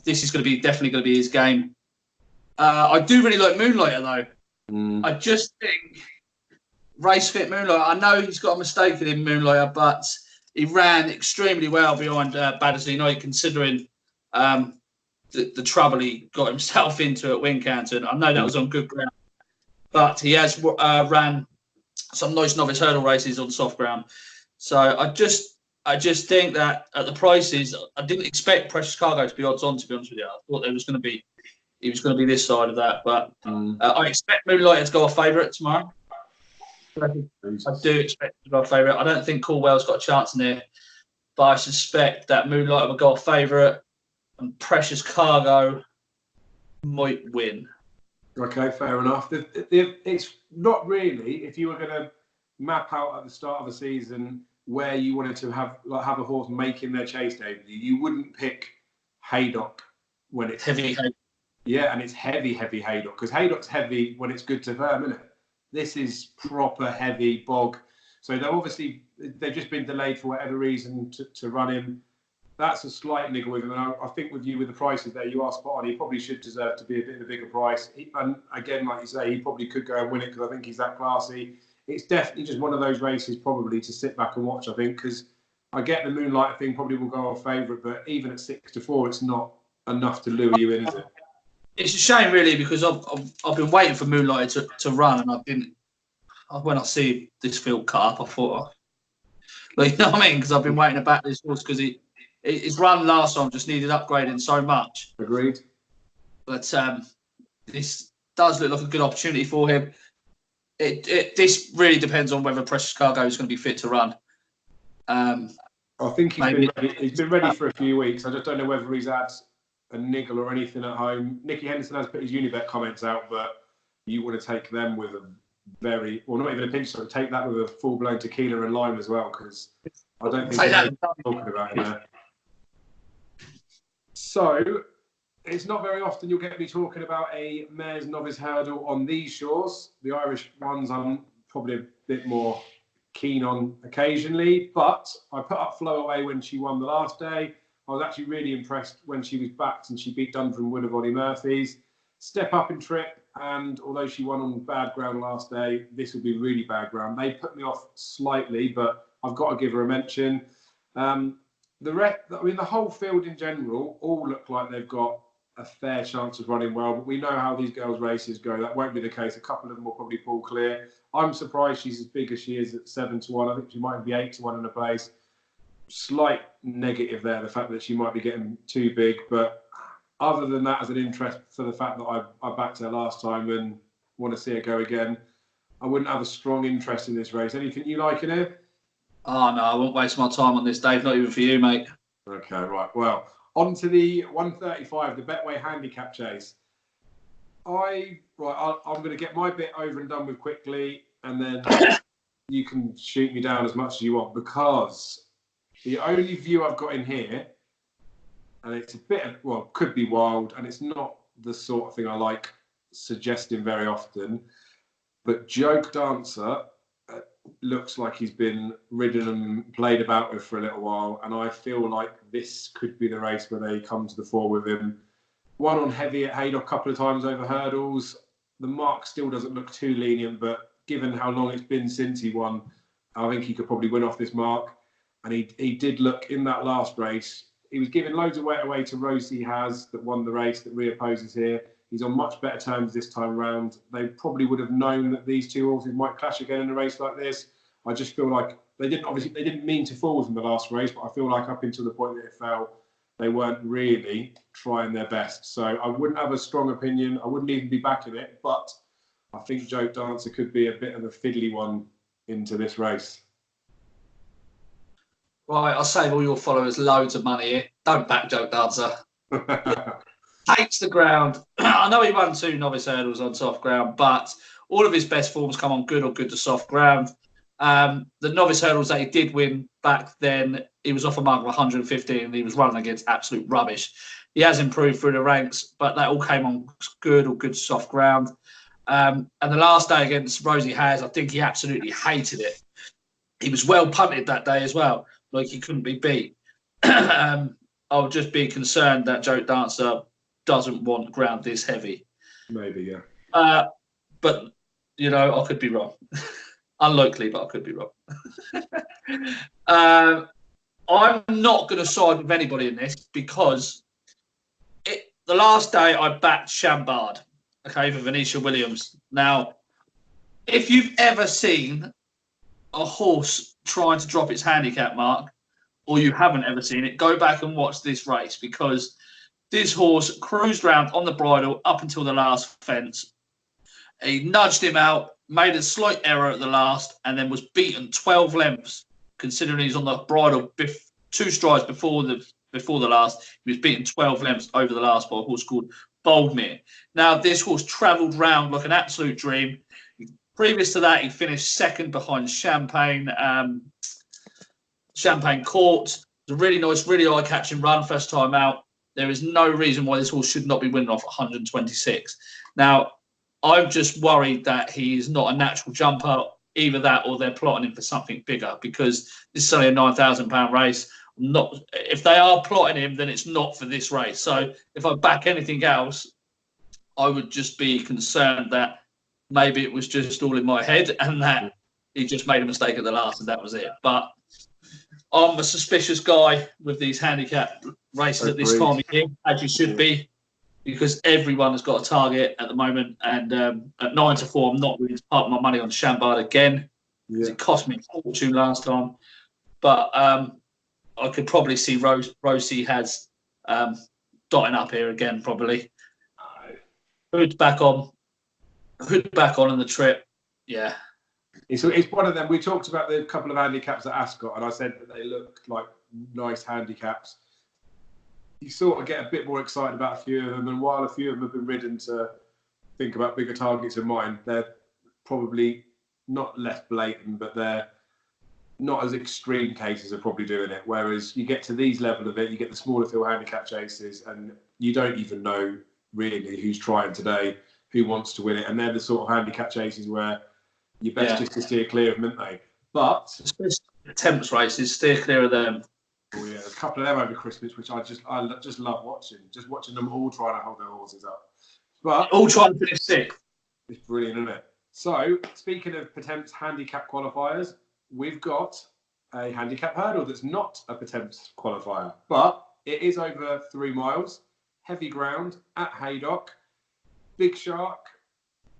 This is definitely going to be his game. I do really like Moonlighter, though. I just think race fit Moonlighter. I know he's got a mistake in Moonlighter, but he ran extremely well behind Baddesley Knight, considering the trouble he got himself into at Wincanton. I know that was on good ground, but he has ran some nice novice hurdle races on soft ground. So I just think that at the prices, I didn't expect Precious Cargo to be odds on. To be honest with you, I thought he was going to be this side of that, but I expect Moonlighter to go off favourite tomorrow. I do expect him to go off favourite. I don't think Coolwell's got a chance in there, but I suspect that Moonlighter will go off favourite and Precious Cargo might win. Okay, fair enough. It's not really, if you were going to map out at the start of the season where you wanted to have a horse making their chase debut, you wouldn't pick Haydock when it's heavy. Yeah, and it's heavy Haydock, because Haydock's heavy when it's good to firm, isn't it? This is proper heavy bog. So they've just been delayed for whatever reason to run him. That's a slight niggle with him. And I think with the prices there, you are spot on. He probably should deserve to be a bit of a bigger price. And again, like you say, he probably could go and win it because I think he's that classy. It's definitely just one of those races probably to sit back and watch, I think, because I get the Moonlight thing probably will go off favourite, but even at 6-4, it's not enough to lure you in, is it? It's a shame, really, because I've been waiting for Moonlighter to run, and I didn't. When I see this field cut up, I thought, you know what I mean? Because I've been waiting to back this horse because his run last time just needed upgrading so much. Agreed. But this does look like a good opportunity for him. This really depends on whether Precious Cargo is going to be fit to run. I think he's been ready for a few weeks. I just don't know whether he's had a niggle or anything at home. Nicky Henderson has put his Unibet comments out, but you want to take them with a not even a pinch, so take that with a full-blown tequila and lime as well, because I don't think we're talking about it there. So, it's not very often you'll get me talking about a mare's novice hurdle on these shores. The Irish ones I'm probably a bit more keen on occasionally, but I put up Flow Away when she won the last day. I was actually really impressed when she was backed and she beat Dundrum Wood of Ollie Murphy's. Step Up in Trip, and although she won on bad ground last day, this will be really bad ground. They put me off slightly, but I've got to give her a mention. The whole field in general all look like they've got a fair chance of running well, but we know how these girls' races go. That won't be the case. A couple of them will probably pull clear. I'm surprised she's as big as she is at 7-1. I think she might be 8-1 in a place. Slight negative there, the fact that she might be getting too big, but other than that, as an interest for the fact that I backed her last time and want to see her go again, I wouldn't have a strong interest in this race. Anything you like in it? Oh, no, I won't waste my time on this, Dave. Not even for you, mate. Okay, right. Well, on to the 135, the Betway Handicap Chase. I'm going to get my bit over and done with quickly, and then you can shoot me down as much as you want, because the only view I've got in here, and it's a bit of, well, could be wild, and it's not the sort of thing I like suggesting very often, but Joke Dancer looks like he's been ridden and played about with for a little while, and I feel like this could be the race where they come to the fore with him. One on heavy at Haydock a couple of times over hurdles. The mark still doesn't look too lenient, but given how long it's been since he won, I think he could probably win off this mark. And he did look in that last race. He was giving loads of weight away to Rosie Has, that won the race, that reopposes here. He's on much better terms this time round. They probably would have known that these two horses might clash again in a race like this. I just feel like they didn't mean to fall in the last race, but I feel like up until the point that it fell, they weren't really trying their best. So I wouldn't have a strong opinion. I wouldn't even be backing it, but I think Joke Dancer could be a bit of a fiddly one into this race. Right, I'll save all your followers loads of money here. Don't back Joke Dancer. Hates the ground. I know he won 2 novice hurdles on soft ground, but all of his best forms come on good or good to soft ground. The novice hurdles that he did win back then, he was off a mark of 115 and he was running against absolute rubbish. He has improved through the ranks, but that all came on good or good soft ground. And the last day against Rosie Has, I think he absolutely hated it. He was well punted that day as well, like he couldn't be beat. I'll just be concerned that Joke Dancer doesn't want ground this heavy. Maybe, yeah. But, you know, I could be wrong. Unlikely, but I could be wrong. I'm not going to side with anybody in this because the last day I backed Chambard, okay, for Venetia Williams. Now, if you've ever seen a horse trying to drop its handicap mark, or you haven't ever seen it, go back and watch this race, because this horse cruised round on the bridle up until the last fence. He nudged him out, made a slight error at the last, and then was beaten 12 lengths, considering he's on the bridle 2 strides before the last. He was beaten 12 lengths over the last by a horse called Boldmere. Now, this horse travelled round like an absolute dream. Previous to that, he finished second behind Champagne Court. It's a really nice, really eye-catching run, first time out. There is no reason why this horse should not be winning off 126. Now, I'm just worried that he's not a natural jumper, either that or they're plotting him for something bigger, because this is only a £9,000 race. If they are plotting him, then it's not for this race. So if I back anything else, I would just be concerned that maybe it was just all in my head and that he just made a mistake at the last and that was it. But I'm a suspicious guy with these handicap races at this time of year, as you should be, because everyone has got a target at the moment. And at 9-4, I'm not willing to park my money on Chambard again, because it cost me a fortune last time. But I could probably see Rosie Has dotting up here again, probably. Hood back on in the trip. Yeah. It's one of them. We talked about the couple of handicaps at Ascot, and I said that they look like nice handicaps. You sort of get a bit more excited about a few of them, and while a few of them have been ridden to think about bigger targets in mind, they're probably not less blatant, but they're not as extreme cases of probably doing it. Whereas you get to these level of it, you get the smaller field handicap chases, and you don't even know really who's trying today, who wants to win it, and they're the sort of handicap chases where you're best just to steer clear of them, aren't they? But especially attempts races, steer clear of them. oh yeah, there's a couple of them over Christmas, which I just love watching. Just watching them all trying to hold their horses up. But All trying to finish sixth. It's brilliant, isn't it? So, speaking of Potemps handicap qualifiers, we've got a handicap hurdle that's not a Potemps qualifier, but it is over 3 miles, heavy ground at Haydock. Big Shark,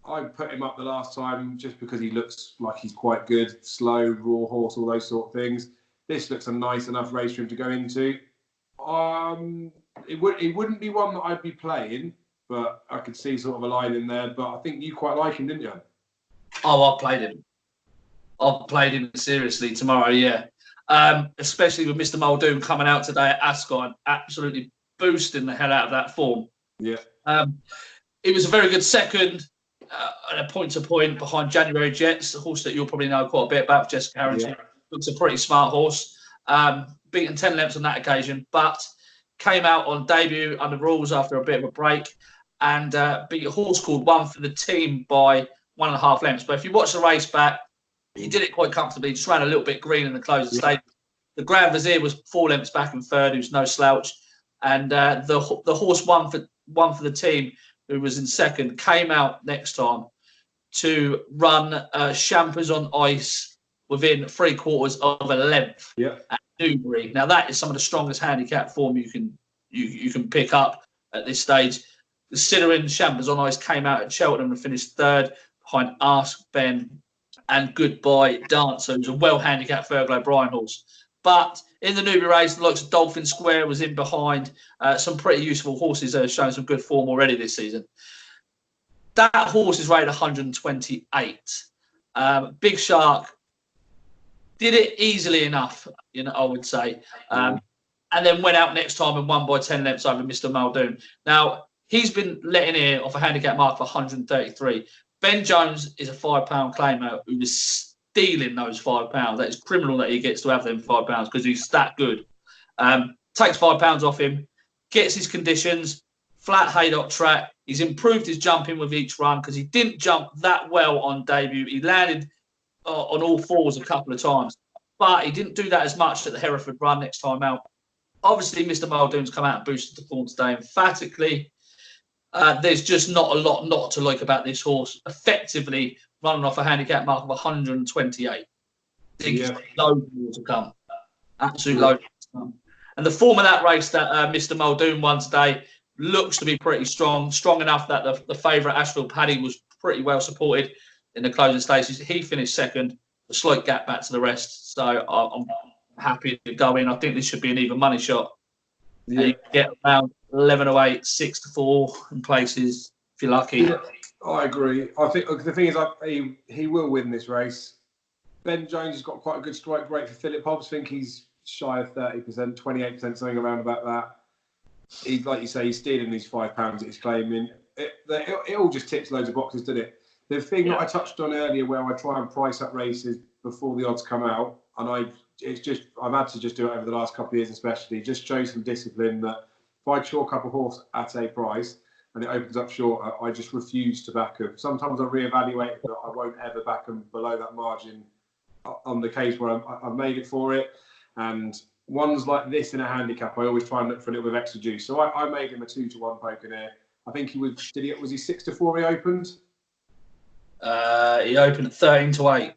I put him up the last time just because he looks like he's quite good, slow, raw horse, all those sort of things. This looks a nice enough race for him to go into. It wouldn't be one that I'd be playing, but I could see sort of a line in there. But I think you quite like him, didn't you? Oh, I played him. I've played him seriously tomorrow, yeah. Especially with Mr. Muldoon coming out today at Ascot, absolutely boosting the hell out of that form. Yeah. It was a very good second, and a point-to-point behind January Jets, a horse that you'll probably know quite a bit about, Jessica Harrington. Yeah. Looks a pretty smart horse. Beaten 10 lengths on that occasion, but came out on debut under rules after a bit of a break and beat a horse called One for the Team by 1.5 lengths. But if you watch the race back, he did it quite comfortably. Just ran a little bit green in the close of the stage. The Grand Vizier was 4 lengths back in third, who's no slouch. And the horse One for the Team, who was in second, came out next time to run Champers on ice within 3/4 of a length at Newbury. Now that is some of the strongest handicap form you can pick up at this stage. Considering Champers on ice came out at Cheltenham and finished third behind Ask Ben and Goodbye Dancer, who's a well-handicapped Fergal O'Brien horse. But in the Newbury race, the likes of Dolphin Square was in behind. Some pretty useful horses that are showing some good form already this season. That horse is rated 128. Big Shark did it easily enough, I would say. And then went out next time and won by 10 lengths over Mr. Muldoon. Now, he's been letting in off a handicap mark of 133. Ben Jones is a £5 claimer who is stealing those £5. That is criminal that he gets to have them £5 because he's that good. Takes £5 off him, gets his conditions, flat Haydock track. He's improved his jumping with each run because he didn't jump that well on debut. He landed on all fours a couple of times, but he didn't do that as much at the Hereford run next time out. Obviously, Mr. Muldoon's come out and boosted the form today emphatically. There's just not a lot not to like about this horse. Effectively running off a handicap mark of 128. I think it's loads more to come. Absolute loads to come. And the form of that race that Mr. Muldoon won today looks to be pretty strong. Strong enough that the favourite Ashfield Paddy was pretty well supported in the closing stages. He finished second, a slight gap back to the rest. So I'm happy to go in. I think this should be an even money shot. Yeah. You can get around 11.08, 6-4 in places if you're lucky. Yeah, I agree. I think the thing is, he will win this race. Ben Jones has got quite a good strike rate for Philip Hobbs. I think he's shy of 30%, 28%, something around about that. He, like you say, he's stealing these £5 that he's claiming. It all just ticks loads of boxes, doesn't it? The thing that I touched on earlier, where I try and price up races before the odds come out, and I've had to just do it over the last couple of years, especially, just show some discipline that if I chalk up a horse at a price and it opens up shorter, I just refuse to back them. Sometimes I reevaluate, but I won't ever back them below that margin on the case where I've made it for it. And ones like this in a handicap, I always try and look for a little bit of extra juice. So I made him a 2-1 poker there. I think he was. Was he 6-4? He opened. He opened at 13-8.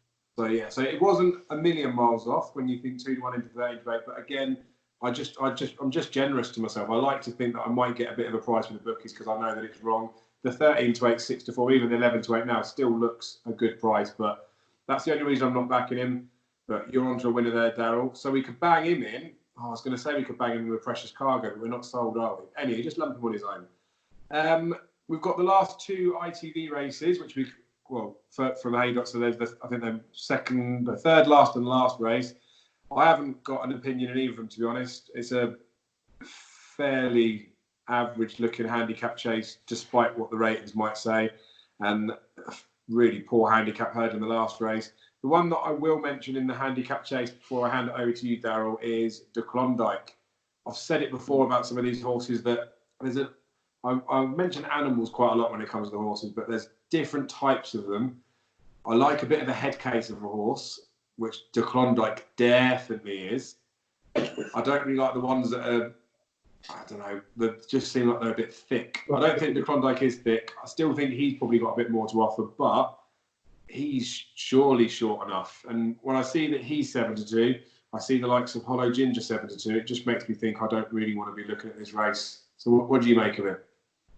So it wasn't a million miles off when you think 2-1 into 13-8. But again, I'm just generous to myself. I like to think that I might get a bit of a price with the bookies because I know that it's wrong. The 13-8, 6-4, even the 11-8 now still looks a good price. But that's the only reason I'm not backing him. But you're onto a winner there, Daryl. So we could bang him in. I was going to say we could bang him in with Precious Cargo, but we're not sold, are we? Anyway, just lump him on his own. We've got the last 2 ITV races, which from Haydock. So there's I think the third last and last race. I haven't got an opinion in either of them, to be honest. It's a fairly average-looking handicap chase, despite what the ratings might say, and a really poor handicap herd in the last race. The one that I will mention in the handicap chase before I hand it over to you, Daryl, is the Klondike. I've said it before about some of these horses that I mention animals quite a lot when it comes to horses, but there's different types of them. I like a bit of a head case of a horse. which De Klondike definitely is. I don't really like the ones that are, I don't know, that just seem like they're a bit thick. I don't think De Klondike is thick. I still think he's probably got a bit more to offer, but he's surely short enough. And when I see that he's 7-2, I see the likes of Hollow Ginger 7-2, it just makes me think I don't really want to be looking at this race. So what do you make of it?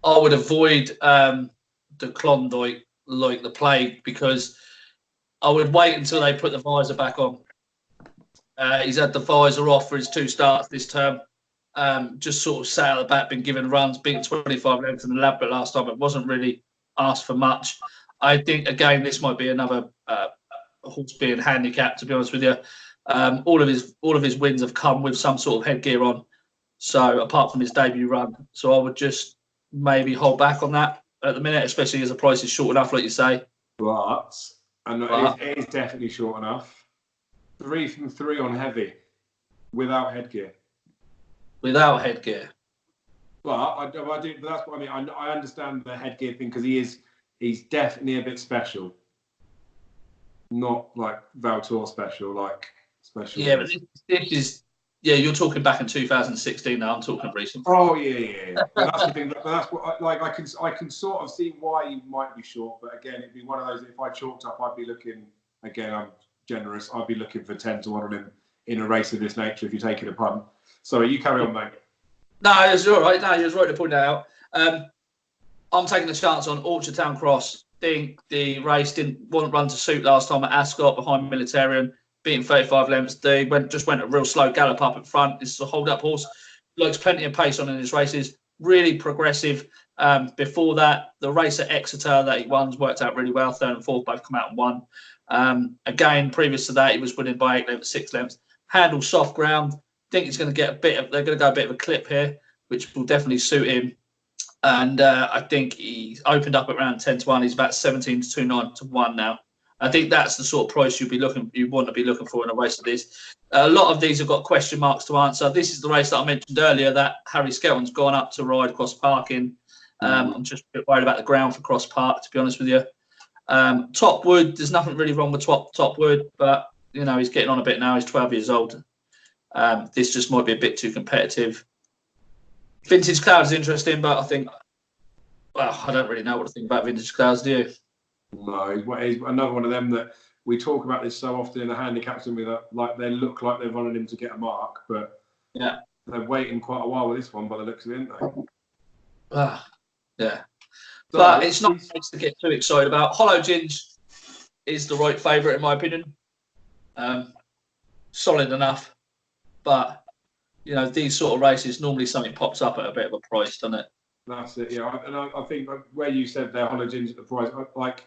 I would avoid the Klondike like the plague, because I would wait until they put the visor back on. He's had the visor off for his 2 starts this term. Just sort of sat at the back, been given runs, beaten 25 lengths in the Ladbroke last time. It wasn't really asked for much. I think, again, this might be another horse being handicapped, to be honest with you. All of his wins have come with some sort of headgear on. So apart from his debut run, so I would just maybe hold back on that at the minute, especially as the price is short enough, like you say. It is definitely short enough. 3 from 3 on heavy, without headgear. Without headgear. But I do. But that's what I mean. I understand the headgear thing, because he's definitely a bit special. Not like Valtour special, like special. Yeah, but this is. Yeah, you're talking back in 2016 now. I'm talking recent. Oh yeah. But that's the thing. But that's what I can sort of see why you might be short. But again, it'd be one of those. If I chalked up, I'd be looking. Again, I'm generous. I'd be looking for 10-1 on him in a race of this nature if you're taking a punt. Sorry, you carry on, mate. No, it's all right. No, you're right to point that out. I'm taking a chance on Orchard Town Cross. Think the race wasn't run to suit last time at Ascot behind Militarian, beating 35 lengths. They went a real slow gallop up at front. This is a hold-up horse. Likes plenty of pace on in his races. Really progressive. Before that, the race at Exeter that he won worked out really well. 3rd and 4th both come out and won. Again, previous to that, he was winning by 8 lengths, 6 lengths. Handle soft ground. Think he's going to get they're going to go a bit of a clip here, which will definitely suit him. And I think he's opened up at around 10-1. He's about 17 to 2.9 to 1 now. I think that's the sort of price you want to be looking for in a race of this. A lot of these have got question marks to answer. This is the race that I mentioned earlier that Harry Skelton's gone up to ride Cross Park in. I'm just a bit worried about the ground for Cross Park, to be honest with you. Topwood, there's nothing really wrong with Topwood, but he's getting on a bit now. He's 12 years old. This just might be a bit too competitive. Vintage Cloud is interesting, but I think, I don't really know what to think about Vintage Clouds, do you? No, he's another one of them that we talk about this so often in the handicaps, and like they look like they're running him to get a mark, but yeah, they're waiting quite a while with this one by the looks of it, aren't they? Yeah. So, but it's not nice to get too excited about. Hollow Ginge is the right favourite in my opinion. Solid enough, but these sort of races normally something pops up at a bit of a price, doesn't it? That's it, yeah. And I think where you said they're Hollow Ginge at the price, like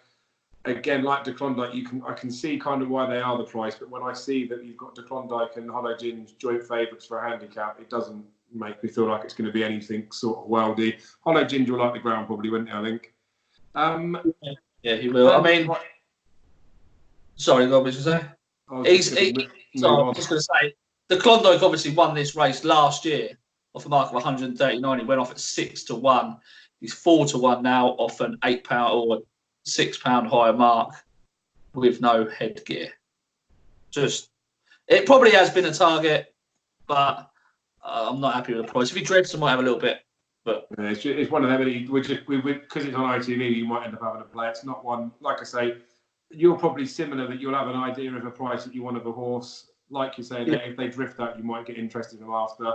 De Klondike, I can see kind of why they are the price, but when I see that you've got De Klondike and Hollow Ginge joint favourites for a handicap, it doesn't make me feel like it's going to be anything sort of worldy. Hollow Ginge will like the ground probably, wouldn't he, I think? Yeah, he will. I mean, sorry, what was you say? I was just going to say, the Klondike obviously won this race last year off a mark of 139. He went off at 6-1. He's 4-1 now off an £8 or £6 higher mark with no headgear. It probably has been a target, but I'm not happy with the price. If he drifts, I might have a little bit. But yeah, it's one of them. Because it's on ITV, you might end up having to play. It's not one, like I say, you're probably similar that you'll have an idea of a price that you want of a horse. Like you say, if they drift out, you might get interested in them after.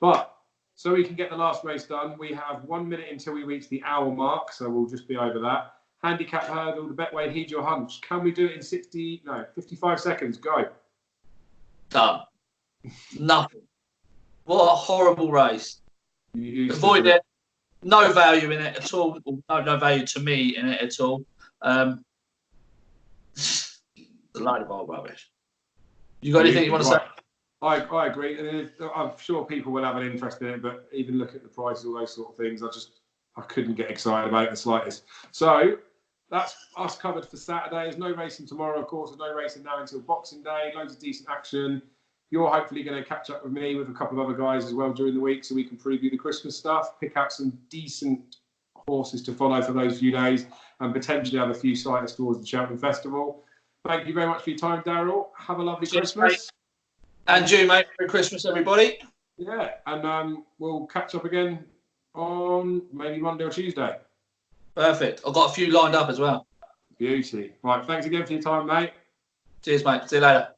But so we can get the last race done. We have 1 minute until we reach the hour mark, so we'll just be over that. Handicap hurdle, the Betway, heed your hunch. Can we do it in 55 seconds? Go. Done. Nothing. What a horrible race. Avoid it. No value in it at all. No value to me in it at all. The load of old rubbish. You got anything you want to say? I agree. I'm sure people will have an interest in it, but even look at the price, all those sort of things, I couldn't get excited about it the slightest. So that's us covered for Saturday. There's no racing tomorrow, of course. There's no racing now until Boxing Day. Loads of decent action. You're hopefully going to catch up with me with a couple of other guys as well during the week, so we can preview the Christmas stuff, pick out some decent horses to follow for those few days, and potentially have a few sighters towards the Cheltenham Festival. Thank you very much for your time, Daryl. Have a lovely Cheers, Christmas. And you, mate. Merry Christmas, everybody. Yeah, and we'll catch up again on maybe Monday or Tuesday. Perfect. I've got a few lined up as well. Beauty. Right, thanks again for your time, mate. Cheers, mate. See you later.